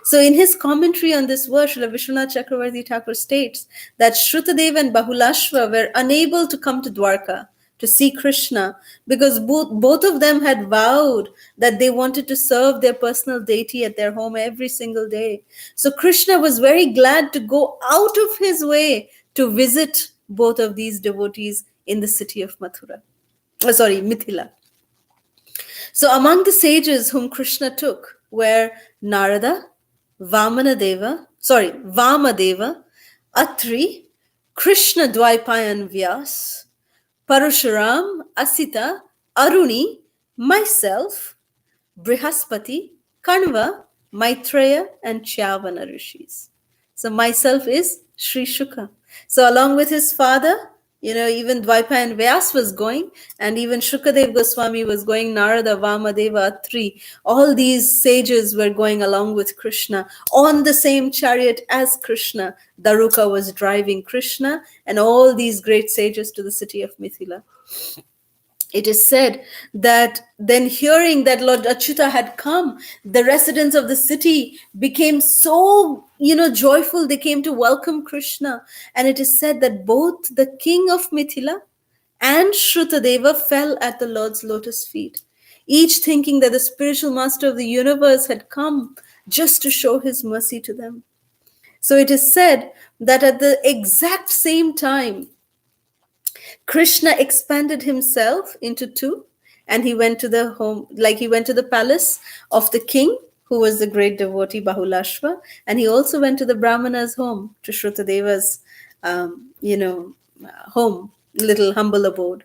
So in his commentary on this verse, Srila Vishwanath Chakravarti Thakur states that Shrutadeva and Bahulashva were unable to come to Dwarka to see Krishna because both of them had vowed that they wanted to serve their personal deity at their home every single day. So Krishna was very glad to go out of his way to visit both of these devotees in the city of Mithila. So among the sages whom Krishna took were Narada, Vamadeva, Atri, Krishna Dvaipayan Vyas, Parashuram, Asita, Aruni, myself, Brihaspati, Kanva, Maitreya, and Chyavana rishis. So myself is Sri Shuka. So along with his father, even Dvaipayan Vyas was going, and even Shukadev Goswami was going, Narada, Vamadeva, Atri. All these sages were going along with Krishna on the same chariot as Krishna. Daruka was driving Krishna and all these great sages to the city of Mithila. It is said that then hearing that Lord Achyuta had come, the residents of the city became so, joyful. They came to welcome Krishna. And it is said that both the king of Mithila and Shrutadeva fell at the Lord's lotus feet, each thinking that the spiritual master of the universe had come just to show his mercy to them. So it is said that at the exact same time, Krishna expanded himself into two, and he went to the palace of the king, who was the great devotee Bahulashva, and he also went to the Brahmana's home, to Shrutadeva's, home, little humble abode.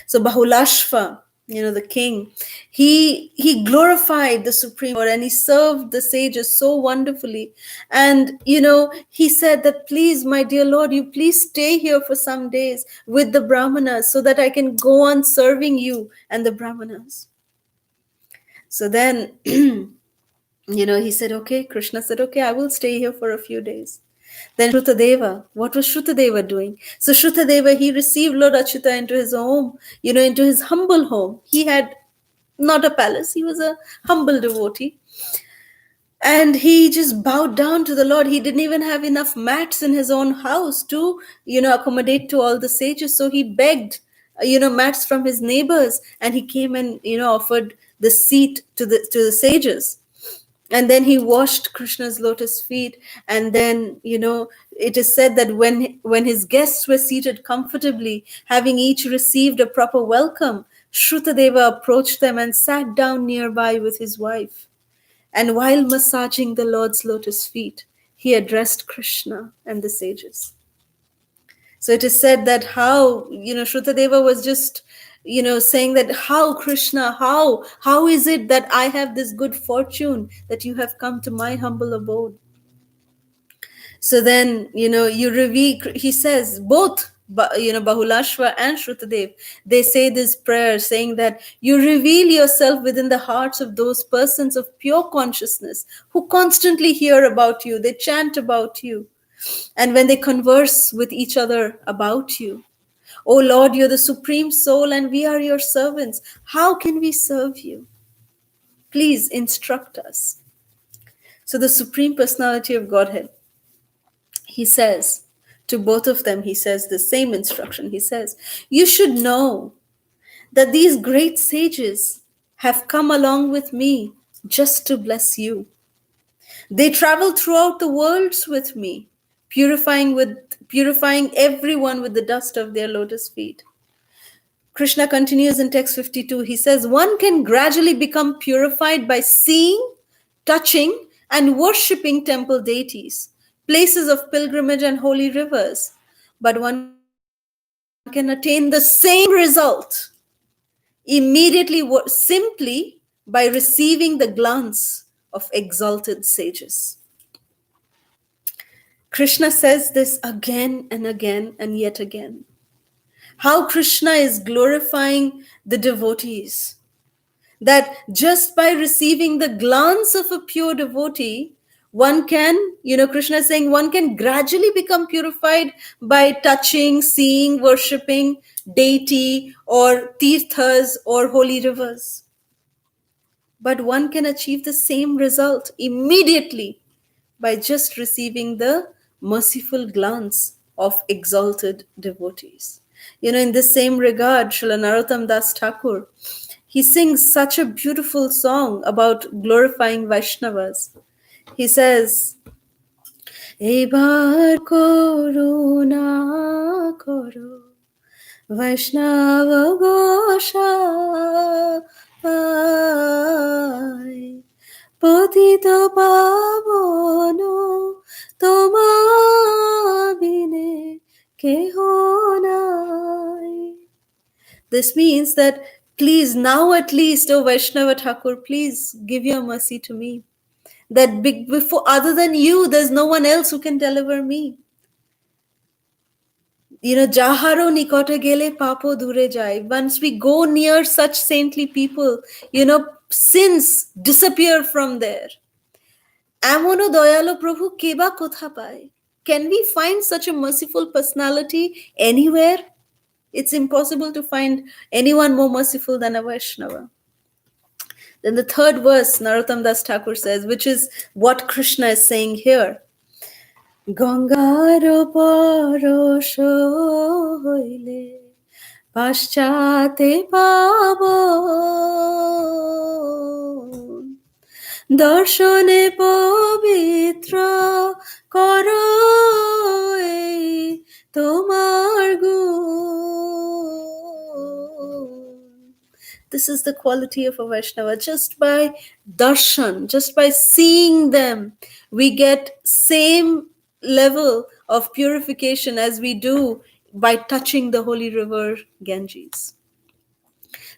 So Bahulashva, the king, he glorified the Supreme Lord and he served the sages so wonderfully. And, he said that, please, my dear Lord, you please stay here for some days with the Brahmanas so that I can go on serving you and the Brahmanas. So then, he said, okay, Krishna said, okay, I will stay here for a few days. Then Shrutadeva, what was Shrutadeva doing? So Shrutadeva, he received Lord Achyuta into his home, into his humble home. He had not a palace, he was a humble devotee. And he just bowed down to the Lord. He didn't even have enough mats in his own house to, accommodate to all the sages. So he begged, mats from his neighbors, and he came and, offered the seat to the sages. And then he washed Krishna's lotus feet. And then, it is said that when his guests were seated comfortably, having each received a proper welcome, Shrutadeva approached them and sat down nearby with his wife. And while massaging the Lord's lotus feet, he addressed Krishna and the sages. So it is said that how, Shrutadeva was just, saying that how, Krishna, how is it that I have this good fortune that you have come to my humble abode? So then, you reveal, he says, both, Bahulashva and Shrutadev, they say this prayer saying that you reveal yourself within the hearts of those persons of pure consciousness who constantly hear about you, they chant about you. And when they converse with each other about you, "O Lord, you're the supreme soul and we are your servants. How can we serve you? Please instruct us." So the Supreme Personality of Godhead, he says to both of them, he says the same instruction. He says, "You should know that these great sages have come along with me just to bless you. They travel throughout the worlds with me, purifying everyone with the dust of their lotus feet." Krishna continues in text 52. He says, "One can gradually become purified by seeing, touching, and worshipping temple deities, places of pilgrimage, and holy rivers. But one can attain the same result immediately, simply by receiving the glance of exalted sages." Krishna says this again and again and yet again. How Krishna is glorifying the devotees. That just by receiving the glance of a pure devotee, one can, Krishna is saying one can gradually become purified by touching, seeing, worshipping deity or tirthas or holy rivers. But one can achieve the same result immediately by just receiving the merciful glance of exalted devotees. In the same regard, Srila Narottam Das Thakur, he sings such a beautiful song about glorifying Vaishnavas. He says, "Ebar koruna koro Vaishnava Gosai Patita Pavono Toma Bine Keho Nai." This means that please, now at least, O Vaishnava Thakur, please give your mercy to me. That before, other than you, there's no one else who can deliver me. Jaharo nikote gele papo dure jai. Once we go near such saintly people, sins disappear from there. Amono doyalo prabhu keba kotha pai. Can we find such a merciful personality anywhere? It's impossible to find anyone more merciful than a Vaishnava. Then the third verse, Narottam Das Thakur says, which is what Krishna is saying here. Gangaro parosho hoile paschate pabon darshane pavitra karo ei tomar gun. This is the quality of a Vaishnava. Just by darshan, just by seeing them, we get same level of purification as we do by touching the holy river Ganges.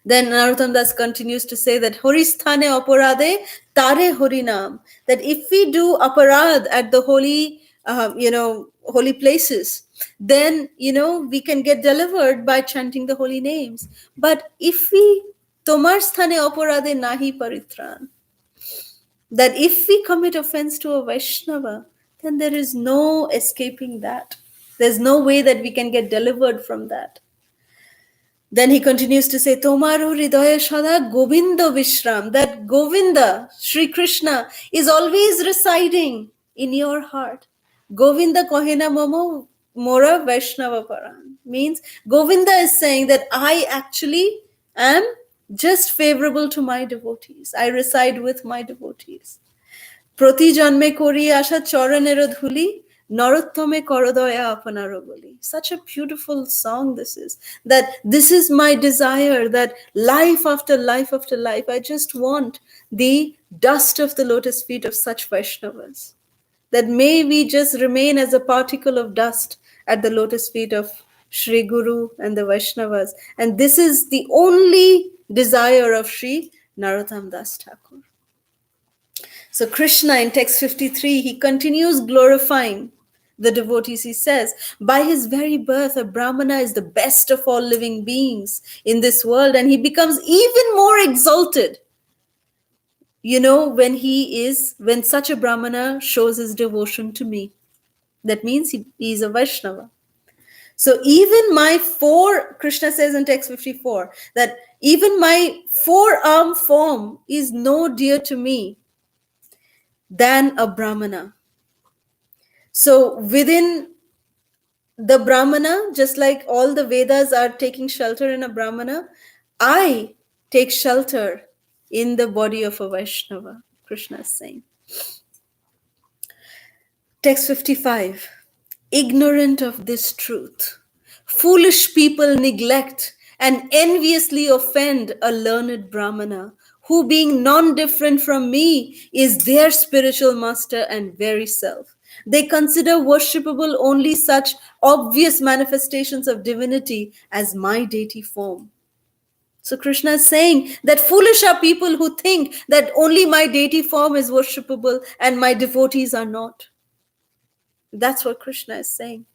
Then Narottam Das continues to say that Horisthane aparade tare horinam. That if we do aparad at the holy, holy places, then, we can get delivered by chanting the holy names. But if we tomar sthane aparade nahi paritran, that if we commit offense to a Vaishnava, then there is no escaping that. There's no way that we can get delivered from that. Then he continues to say, Tomaru Hridaya Sada Govinda Vishram, that Govinda, Sri Krishna, is always residing in your heart. Govinda Kohena Momo Mora Vaishnava Paran. Means Govinda is saying that I actually am just favorable to my devotees. I reside with my devotees. Proti janme kori asha charanero dhuli, narottame korodaya apanaro boli. Such a beautiful song this is. That this is my desire, that life after life after life, I just want the dust of the lotus feet of such Vaishnavas. That may we just remain as a particle of dust at the lotus feet of Sri Guru and the Vaishnavas. And this is the only desire of Sri Narottam Das Thakur. So Krishna in text 53, he continues glorifying the devotees. He says, by his very birth, a Brahmana is the best of all living beings in this world, and he becomes even more exalted, when such a Brahmana shows his devotion to me. That means he is a Vaishnava. So even Krishna says in text 54, that even my forearm form is no dear to me than a Brahmana. So within the Brahmana, just like all the Vedas are taking shelter in a Brahmana, I take shelter in the body of a Vaishnava, Krishna is saying. Text 55. Ignorant of this truth, foolish people neglect and enviously offend a learned Brahmana, who being non-different from me is their spiritual master and very self. They consider worshipable only such obvious manifestations of divinity as my deity form. So Krishna is saying that foolish are people who think that only my deity form is worshipable and my devotees are not. That's what Krishna is saying.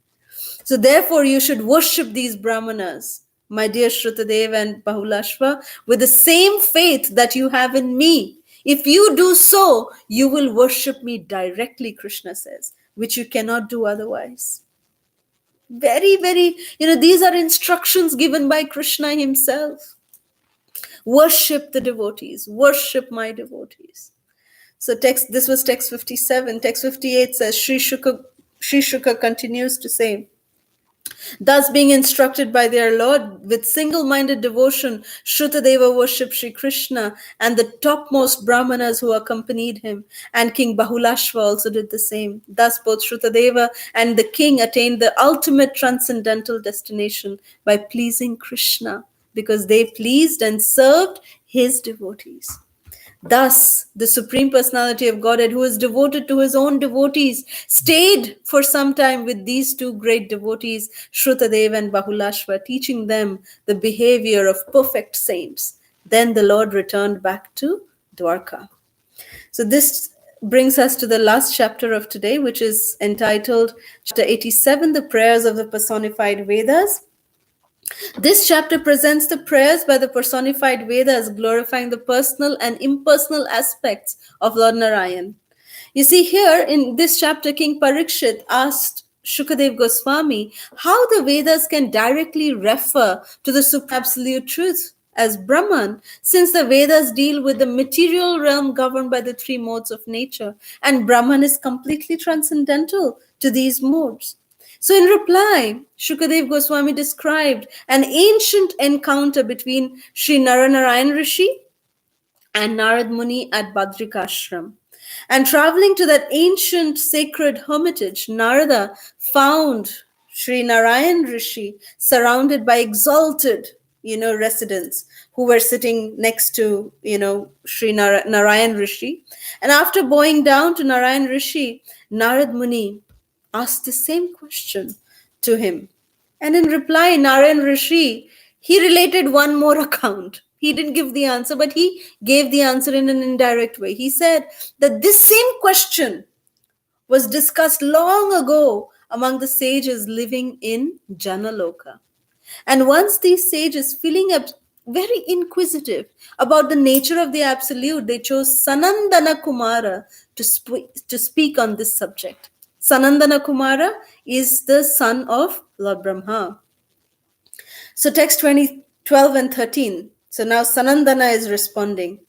So therefore, you should worship these Brahmanas, my dear Shrutadev and Bahulashva, with the same faith that you have in me. If you do so, you will worship me directly, Krishna says, which you cannot do otherwise. Very, very, these are instructions given by Krishna himself. Worship the devotees, worship my devotees. So this was text 57. Text 58 says, Sri Shuka continues to say, thus being instructed by their Lord with single-minded devotion, Shrutadeva worshipped Sri Krishna and the topmost Brahmanas who accompanied him, and King Bahulashva also did the same. Thus both Shrutadeva and the king attained the ultimate transcendental destination by pleasing Krishna, because they pleased and served his devotees. Thus, the Supreme Personality of Godhead, who is devoted to his own devotees, stayed for some time with these two great devotees, Shrutadeva and Bahulashva, teaching them the behavior of perfect saints. Then the Lord returned back to Dwarka. So this brings us to the last chapter of today, which is entitled Chapter 87, the Prayers of the Personified Vedas. This chapter presents the prayers by the personified Vedas, glorifying the personal and impersonal aspects of Lord Narayan. You see, here in this chapter, King Parikshit asked Shukadev Goswami how the Vedas can directly refer to the Supreme Absolute Truth as Brahman, since the Vedas deal with the material realm governed by the three modes of nature, and Brahman is completely transcendental to these modes. So in reply, Shukadev Goswami described an ancient encounter between Sri Naranarayan Rishi and Narad Muni at Badrika Ashram. And traveling to that ancient sacred hermitage, Narada found Sri Narayan Rishi surrounded by exalted, residents who were sitting next to, Sri Narayan Rishi. And after bowing down to Narayan Rishi, Narad Muni asked the same question to him. And in reply, Narayan Rishi, he related one more account. He didn't give the answer, but he gave the answer in an indirect way. He said that this same question was discussed long ago among the sages living in Janaloka. And once these sages, feeling very inquisitive about the nature of the Absolute, they chose Sanandana Kumara to speak on this subject. Sanandana Kumara is the son of Lord Brahma. So text 12 and 13. So now Sanandana is responding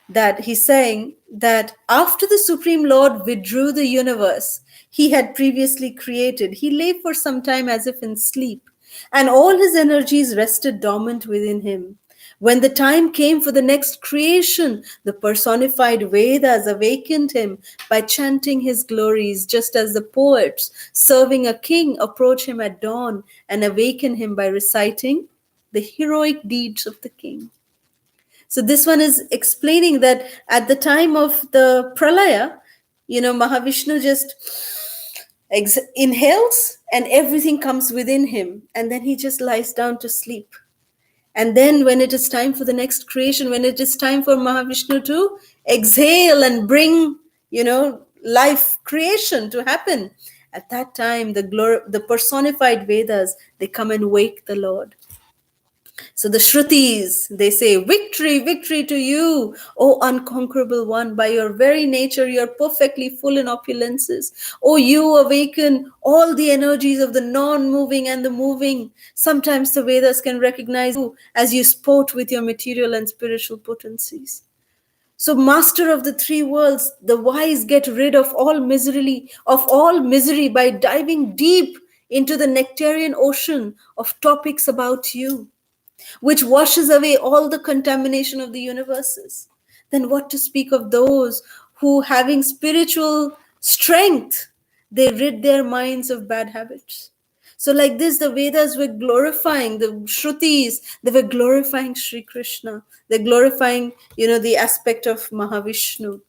that he's saying that after the Supreme Lord withdrew the universe he had previously created, he lay for some time as if in sleep, and all his energies rested dormant within him. When the time came for the next creation, the personified Vedas awakened him by chanting his glories, just as the poets serving a king approach him at dawn and awaken him by reciting the heroic deeds of the king. So this one is explaining that at the time of the Pralaya, Mahavishnu just inhales and everything comes within him, and then he just lies down to sleep. And then when it is time for the next creation, when it is time for Mahavishnu to exhale and bring, life creation to happen, at that time, the personified Vedas, they come and wake the Lord. So the Shrutis, they say, victory, victory to you, O unconquerable one. By your very nature, you are perfectly full in opulences. O you awaken all the energies of the non-moving and the moving. Sometimes the Vedas can recognize you as you sport with your material and spiritual potencies. So, master of the three worlds, the wise get rid of all misery by diving deep into the nectarian ocean of topics about you, which washes away all the contamination of the universes. Then what to speak of those who, having spiritual strength, they rid their minds of bad habits? So, like this, the Vedas were glorifying the Shrutis, they were glorifying Sri Krishna, they're glorifying, the aspect of Mahavishnu.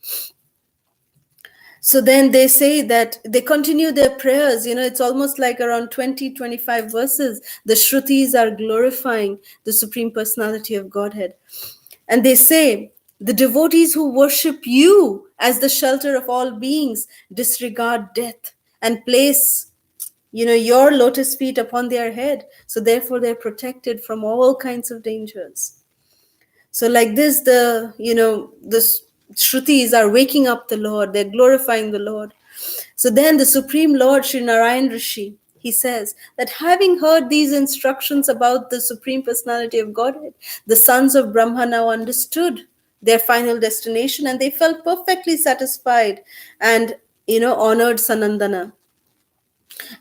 So then they say that they continue their prayers. It's almost like around 20-25 verses. The Shrutis are glorifying the Supreme Personality of Godhead. And they say, the devotees who worship you as the shelter of all beings disregard death and place, your lotus feet upon their head. So therefore they're protected from all kinds of dangers. So like this, the Shrutis are waking up the Lord, they're glorifying the Lord. So then the Supreme Lord, Sri Narayan Rishi, he says that having heard these instructions about the Supreme Personality of Godhead, the sons of Brahma now understood their final destination and they felt perfectly satisfied and, honored Sanandana.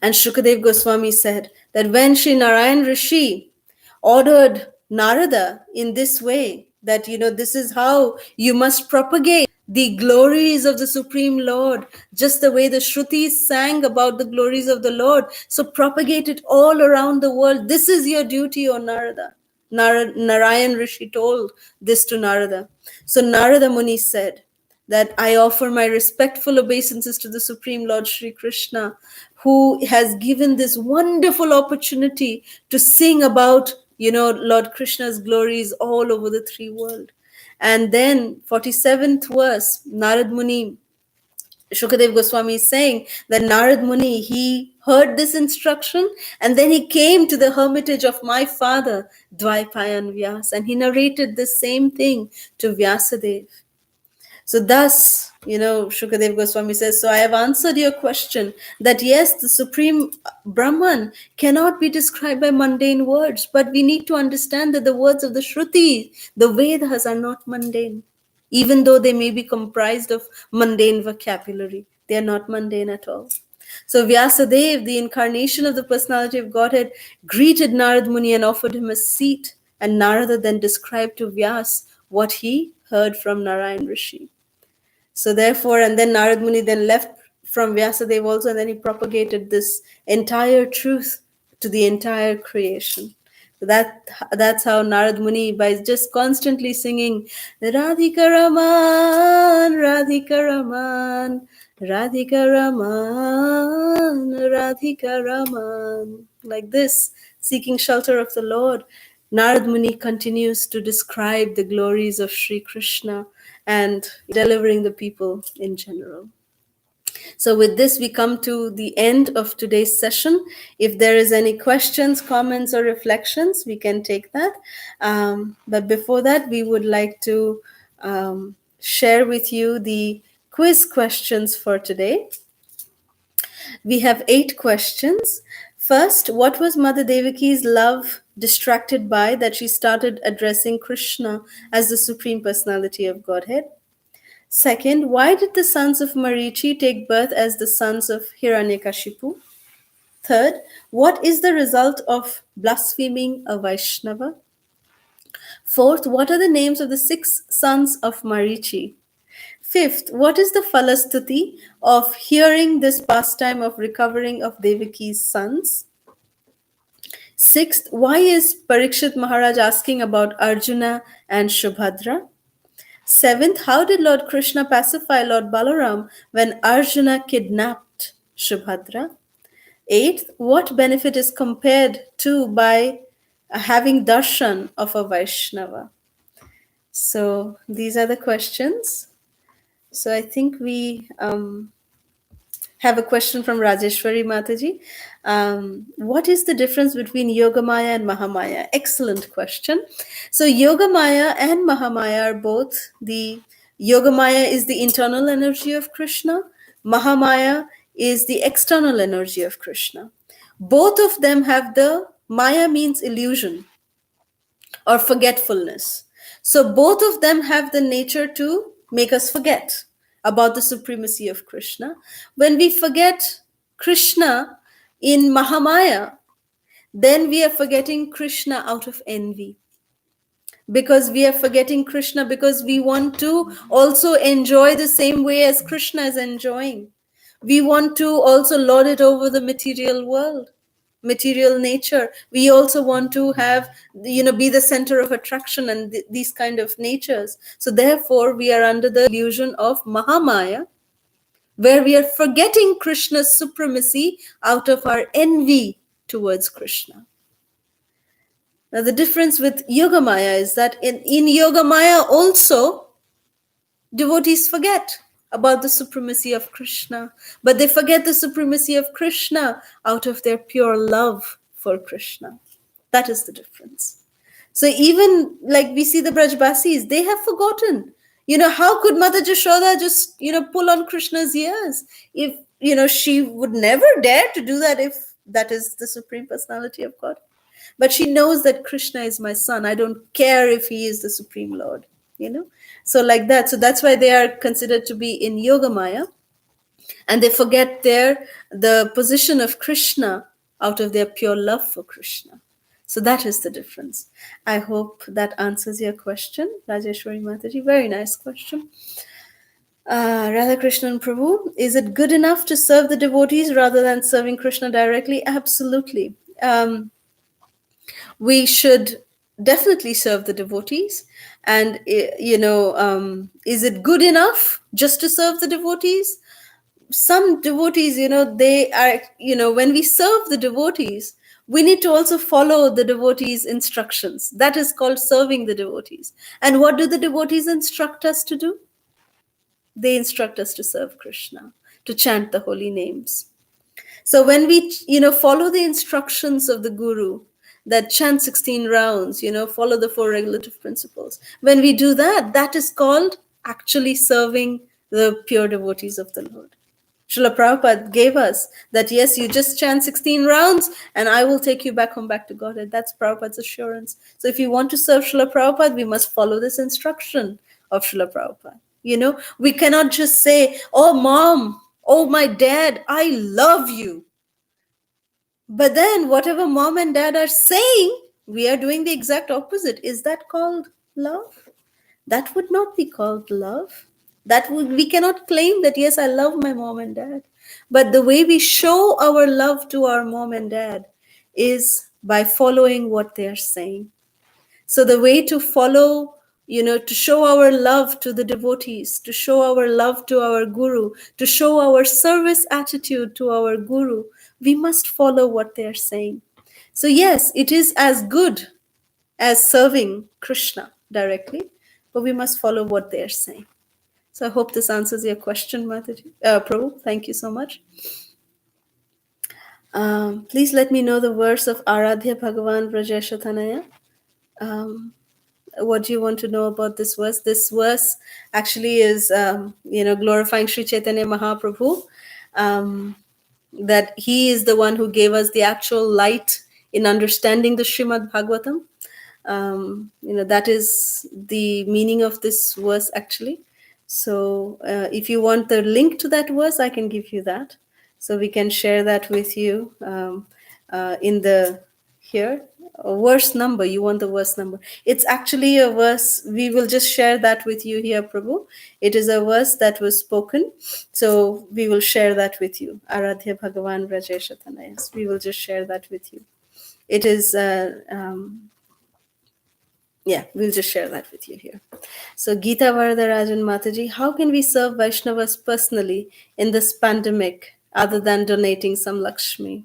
And Shukadev Goswami said that when Sri Narayan Rishi ordered Narada in this way, that, this is how you must propagate the glories of the Supreme Lord, just the way the Shrutis sang about the glories of the Lord. So propagate it all around the world. This is your duty, O Narada. Narayan Rishi told this to Narada. So Narada Muni said that I offer my respectful obeisances to the Supreme Lord Sri Krishna, who has given this wonderful opportunity to sing about, Lord Krishna's glories all over the three world. And then 47th verse, Narad Muni, Shukadev Goswami is saying that Narad Muni, he heard this instruction and then he came to the hermitage of my father, Dvaipayan Vyas, and he narrated the same thing to Vyasadeva. So thus, Shukadev Goswami says, so I have answered your question that yes, the Supreme Brahman cannot be described by mundane words, but we need to understand that the words of the Shruti, the Vedas are not mundane. Even though they may be comprised of mundane vocabulary, they are not mundane at all. So Vyasadeva, the incarnation of the personality of Godhead, greeted Narad Muni and offered him a seat. And Narada then described to Vyas what he heard from Narayan Rishi. So therefore, and then Narad Muni then left from Vyasadeva also, and then he propagated this entire truth to the entire creation. So that's how Narad Muni, by just constantly singing Radhika Raman, Radhika Raman, Radhika Raman, Radhika Raman, like this, seeking shelter of the Lord, Narad Muni continues to describe the glories of Sri Krishna and delivering the people in general. So with this, we come to the end of today's session. If there is any questions, comments, or reflections, we can take that. But before that, we would like to share with you the quiz questions for today. We have 8 questions. First, what was Mother Devaki's love distracted by that she started addressing Krishna as the Supreme Personality of Godhead? Second, why did the sons of Marichi take birth as the sons of Hiranyakashipu? Third, what is the result of blaspheming a Vaishnava? Fourth, what are the names of the 6 sons of Marichi? Fifth, what is the falastuti of hearing this pastime of recovering of Devaki's sons? Sixth, why is Parikshit Maharaj asking about Arjuna and Subhadra? Seventh, how did Lord Krishna pacify Lord Balaram when Arjuna kidnapped Subhadra? Eighth, what benefit is compared to by having darshan of a Vaishnava? So these are the questions. So I think we have a question from Rajeshwari Mataji. What is the difference between Yogamaya and Mahamaya? Excellent question. So Yogamaya and Mahamaya are both the Yogamaya is the internal energy of Krishna. Mahamaya is the external energy of Krishna. Both of them have the Maya means illusion or forgetfulness. So both of them have the nature to make us forget about the supremacy of Krishna. When we forget Krishna in Mahamaya, then we are forgetting Krishna out of envy. Because we are forgetting Krishna because we want to also enjoy the same way as Krishna is enjoying. We want to also lord it over the material world, material nature. We also want to have, be the center of attraction and these kind of natures. So therefore, we are under the illusion of Mahamaya, where we are forgetting Krishna's supremacy out of our envy towards Krishna. Now, the difference with Yogamaya is that in Yogamaya also, devotees forget about the supremacy of Krishna, but they forget the supremacy of Krishna out of their pure love for Krishna. That is the difference. So even like we see the Brajbasis, they have forgotten. How could Mother Jashoda just, pull on Krishna's ears? If, she would never dare to do that if that is the Supreme Personality of God. But she knows that Krishna is my son. I don't care if he is the Supreme Lord, So like that. So that's why they are considered to be in Yogamaya. And they forget the position of Krishna out of their pure love for Krishna. So that is the difference. I hope that answers your question, Rajeshwari Mataji. Very nice question. Radhakrishnan Prabhu, is it good enough to serve the devotees rather than serving Krishna directly? Absolutely. We should definitely serve the devotees. And, is it good enough just to serve the devotees? Some devotees, they are, when we serve the devotees, we need to also follow the devotees' instructions. That is called serving the devotees. And what do the devotees instruct us to do? They instruct us to serve Krishna, to chant the holy names. So when we, follow the instructions of the Guru, that chant 16 rounds, follow the 4 regulative principles. When we do that, that is called actually serving the pure devotees of the Lord. Srila Prabhupada gave us that, yes, you just chant 16 rounds and I will take you back home, back to Godhead. That's Prabhupada's assurance. So if you want to serve Srila Prabhupada, we must follow this instruction of Srila Prabhupada. We cannot just say, oh, mom, oh, my dad, I love you. But then whatever mom and dad are saying, we are doing the exact opposite. Is that called love? That would not be called love. We cannot claim that, yes, I love my mom and dad. But the way we show our love to our mom and dad is by following what they're saying. So the way to follow, to show our love to the devotees, to show our love to our Guru, to show our service attitude to our Guru, we must follow what they're saying. So yes, it is as good as serving Krishna directly, but we must follow what they're saying. So I hope this answers your question, Mataji. Prabhu, thank you so much. Please let me know the verse of Aradhya Bhagavan Vrajeshathanaya. What do you want to know about this verse? This verse actually is, glorifying Sri Chaitanya Mahaprabhu, that he is the one who gave us the actual light in understanding the Srimad Bhagavatam. That is the meaning of this verse actually. So if you want the link to that verse, I can give you that. So we can share that with you in the here. Verse number, you want the verse number. It's actually a verse, we will just share that with you here, Prabhu. It is a verse that was spoken. So we will share that with you. Aradhya Bhagavan Vrajeshathanayas. We will just share that with you. It is... we'll just share that with you here. So Geeta Varadarajan Mataji, how can we serve Vaishnavas personally in this pandemic other than donating some Lakshmi?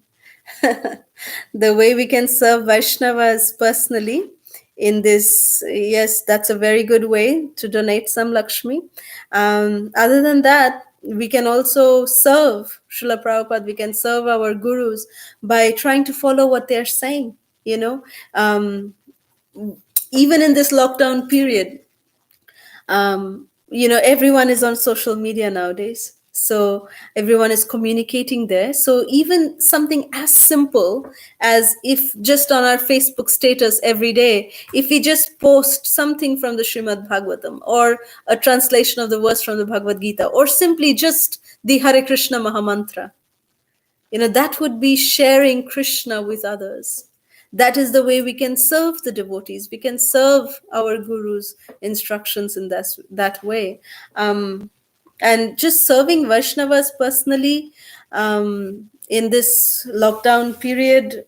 The way we can serve Vaishnavas personally in this, yes, that's a very good way to donate some Lakshmi. Other than that, we can also serve Srila Prabhupada, we can serve our gurus by trying to follow what they're saying, you know. Even in this lockdown period, you know, everyone is on social media nowadays. So everyone is communicating there. So even something as simple as, if just on our Facebook status every day, if we just post something from the Srimad Bhagavatam, or a translation of the verse from the Bhagavad Gita, or simply just the Hare Krishna Mahamantra, you know, that would be sharing Krishna with others. That is the way we can serve the devotees. We can serve our guru's instructions in that way. And just serving Vaishnavas personally, in this lockdown period,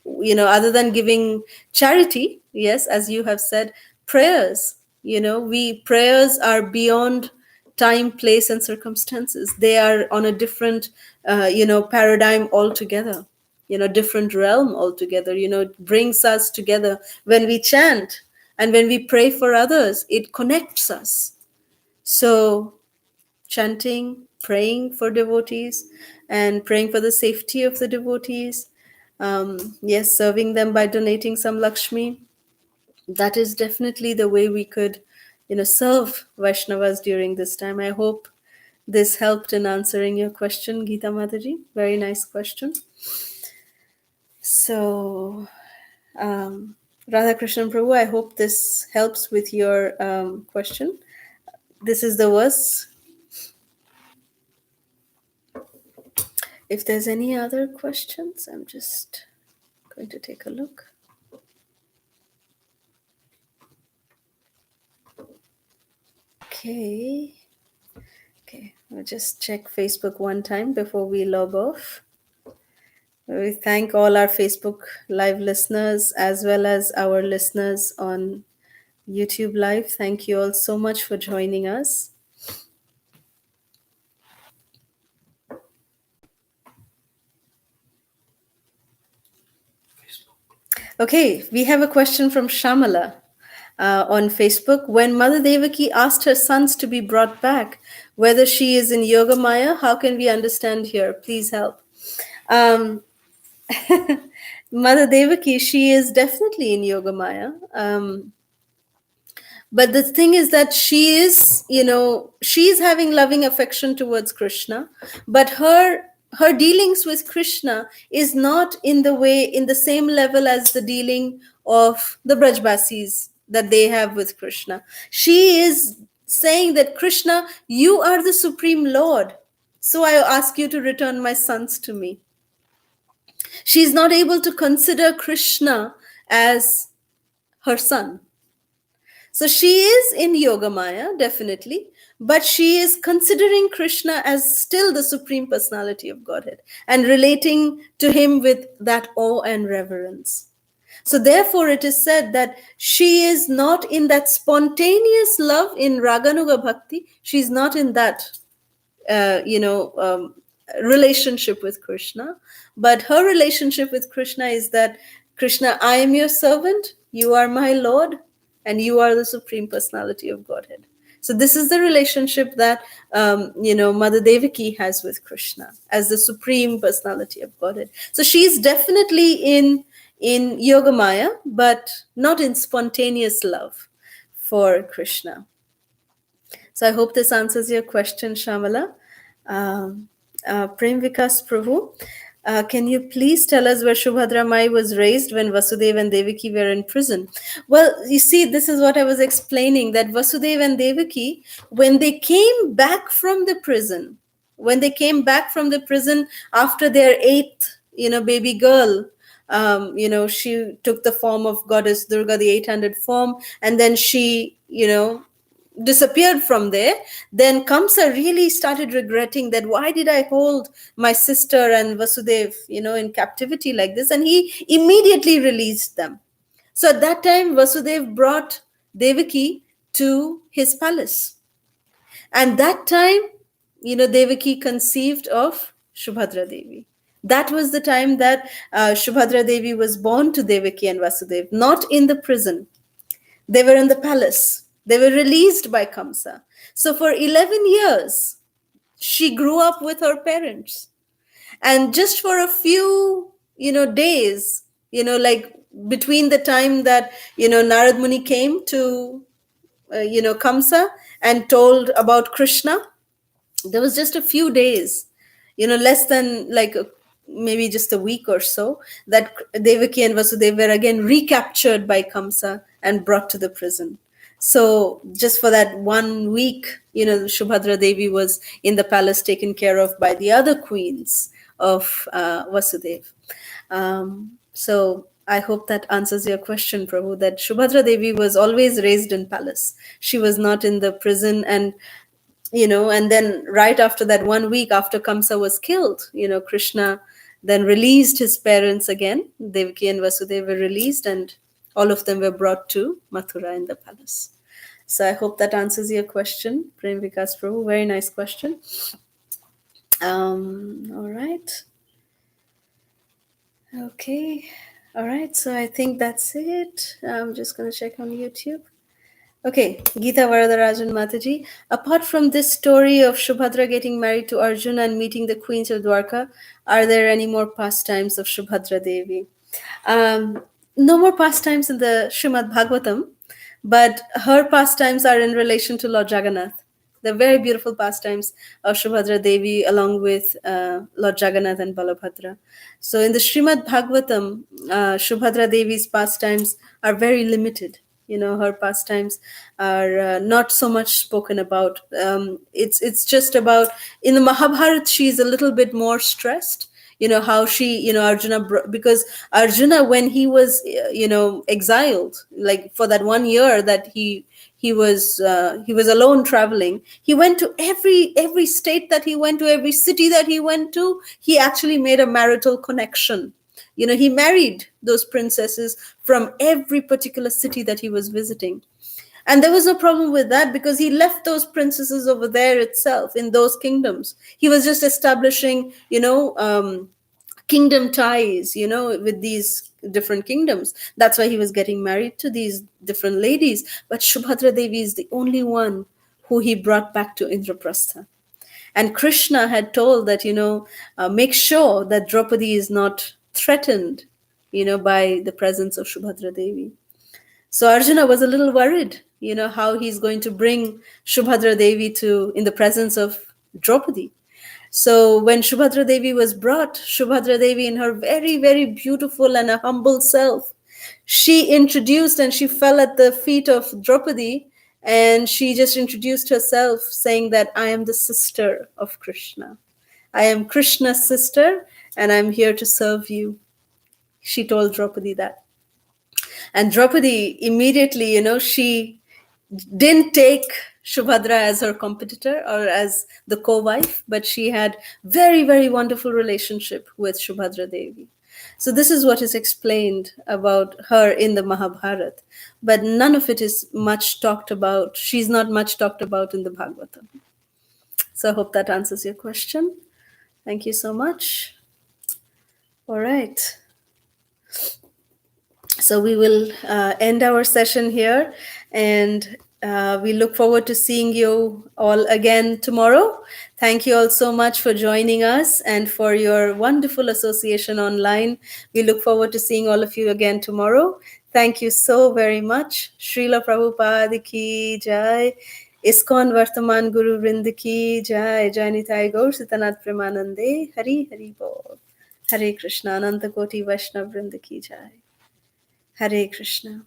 you know, other than giving charity, yes, as you have said, prayers, you know, prayers are beyond time, place, and circumstances. They are on a different, you know, paradigm altogether, you know, different realm altogether. You know, it brings us together. When we chant and when we pray for others, it connects us. So chanting, praying for devotees, and praying for the safety of the devotees. Yes, serving them by donating some Lakshmi. That is definitely the way we could, you know, serve Vaishnavas during this time. I hope this helped in answering your question, Geeta Mataji. Very nice question. So, Radhakrishnan Prabhu, I hope this helps with your question. This is the verse. If there's any other questions, I'm just going to take a look. Okay, I'll just check Facebook one time before we log off. We thank all our Facebook Live listeners as well as our listeners on YouTube Live. Thank you all so much for joining us. Okay, we have a question from Shamala on Facebook. When Mother Devaki asked her sons to be brought back, whether she is in Yoga Maya, how can we understand here? Please help. Mother Devaki, she is definitely in Yoga Maya. But the thing is that she is, you know, she is having loving affection towards Krishna, but her dealings with Krishna is not in the same level as the dealing of the Brajbasis that they have with Krishna. She is saying that, Krishna, you are the Supreme Lord, so I ask you to return my sons to me. She's not able to consider Krishna as her son. So she is in Yoga Maya, definitely, but she is considering Krishna as still the Supreme Personality of Godhead and relating to him with that awe and reverence. So therefore it is said that she is not in that spontaneous love in Raganuga Bhakti. She's not in that, relationship with Krishna. But her relationship with Krishna is that, Krishna, I am your servant, you are my Lord, and you are the Supreme Personality of Godhead. So this is the relationship that, Mother Devaki has with Krishna as the Supreme Personality of Godhead. So she's definitely in Yoga Maya, but not in spontaneous love for Krishna. So I hope this answers your question, Shamala. Prem Vikas Prabhu, can you please tell us where Subhadra Mai was raised when Vasudeva and Devaki were in prison? Well, you see, this is what I was explaining, that Vasudeva and Devaki, when they came back from the prison, after their eighth, baby girl, she took the form of Goddess Durga, the 800 form, and then she, disappeared from there. Then Kamsa really started regretting that, why did I hold my sister and Vasudeva, in captivity like this? And he immediately released them. So at that time, Vasudeva brought Devaki to his palace. And that time, Devaki conceived of Subhadra Devi. That was the time that Subhadra Devi was born to Devaki and Vasudeva, not in the prison. They were in the palace. They were released by Kamsa. So for 11 years, she grew up with her parents. And just for a few, days, like between the time that, Narad Muni came to, Kamsa and told about Krishna, there was just a few days, less than like maybe just a week or so, that Devaki and Vasudeva were again recaptured by Kamsa and brought to the prison. So just for that 1 week, Subhadra Devi was in the palace taken care of by the other queens of Vasudeva. So I hope that answers your question, Prabhu, that Subhadra Devi was always raised in palace. She was not in the prison. And then right after that 1 week after Kamsa was killed, Krishna then released his parents again. Devaki and Vasudeva were released, and all of them were brought to Mathura in the palace. So I hope that answers your question, Prem Vikas Prabhu. Very nice question. All right. Okay. All right. So I think that's it. I'm just going to check on YouTube. Okay, Geeta Varadarajan Mataji. Apart from this story of Subhadra getting married to Arjuna and meeting the queens of Dwarka, are there any more pastimes of Subhadra Devi? No more pastimes in the Srimad Bhagavatam, but her pastimes are in relation to Lord Jagannath. The very beautiful pastimes of Subhadra Devi along with Lord Jagannath and Balabhadra. So in the Srimad Bhagavatam, Subhadra Devi's pastimes are very limited. Her pastimes are not so much spoken about. It's just about, in the Mahabharata, she's a little bit more stressed. How she, Arjuna, because Arjuna, when he was, exiled, like for that 1 year that he was alone traveling, he went to every state that he went to, every city that he went to, he actually made a marital connection. He married those princesses from every particular city that he was visiting. And there was no problem with that, because he left those princesses over there itself in those kingdoms. He was just establishing, kingdom ties, with these different kingdoms. That's why he was getting married to these different ladies. But Subhadra Devi is the only one who he brought back to Indraprastha. And Krishna had told that, make sure that Draupadi is not threatened, by the presence of Subhadra Devi. So Arjuna was a little worried, how he's going to bring Subhadra Devi in the presence of Draupadi. So when Subhadra Devi was brought, Subhadra Devi, in her very, very beautiful and a humble self, she introduced and she fell at the feet of Draupadi, and she just introduced herself, saying that I am the sister of Krishna. I am Krishna's sister, and I'm here to serve you. She told Draupadi that. And Draupadi immediately, she didn't take Subhadra as her competitor or as the co-wife, but she had very, very wonderful relationship with Subhadra Devi. So this is what is explained about her in the Mahabharata, but none of it is much talked about. She's not much talked about in the Bhagavatam. So I hope that answers your question. Thank you so much. All right. So we will end our session here, and we look forward to seeing you all again tomorrow. Thank you all so much for joining us and for your wonderful association online. We look forward to seeing all of you again tomorrow. Thank you so very much. Srila Prabhupada ki jai. ISKCON Vartaman Guru Vrind ki jai. Jai Nitai Gaur Sitanath Premanande. Hari Hari Bol. Hare Krishna Ananta Koti Vaishnav Vrind ki jai. Hare Krishna.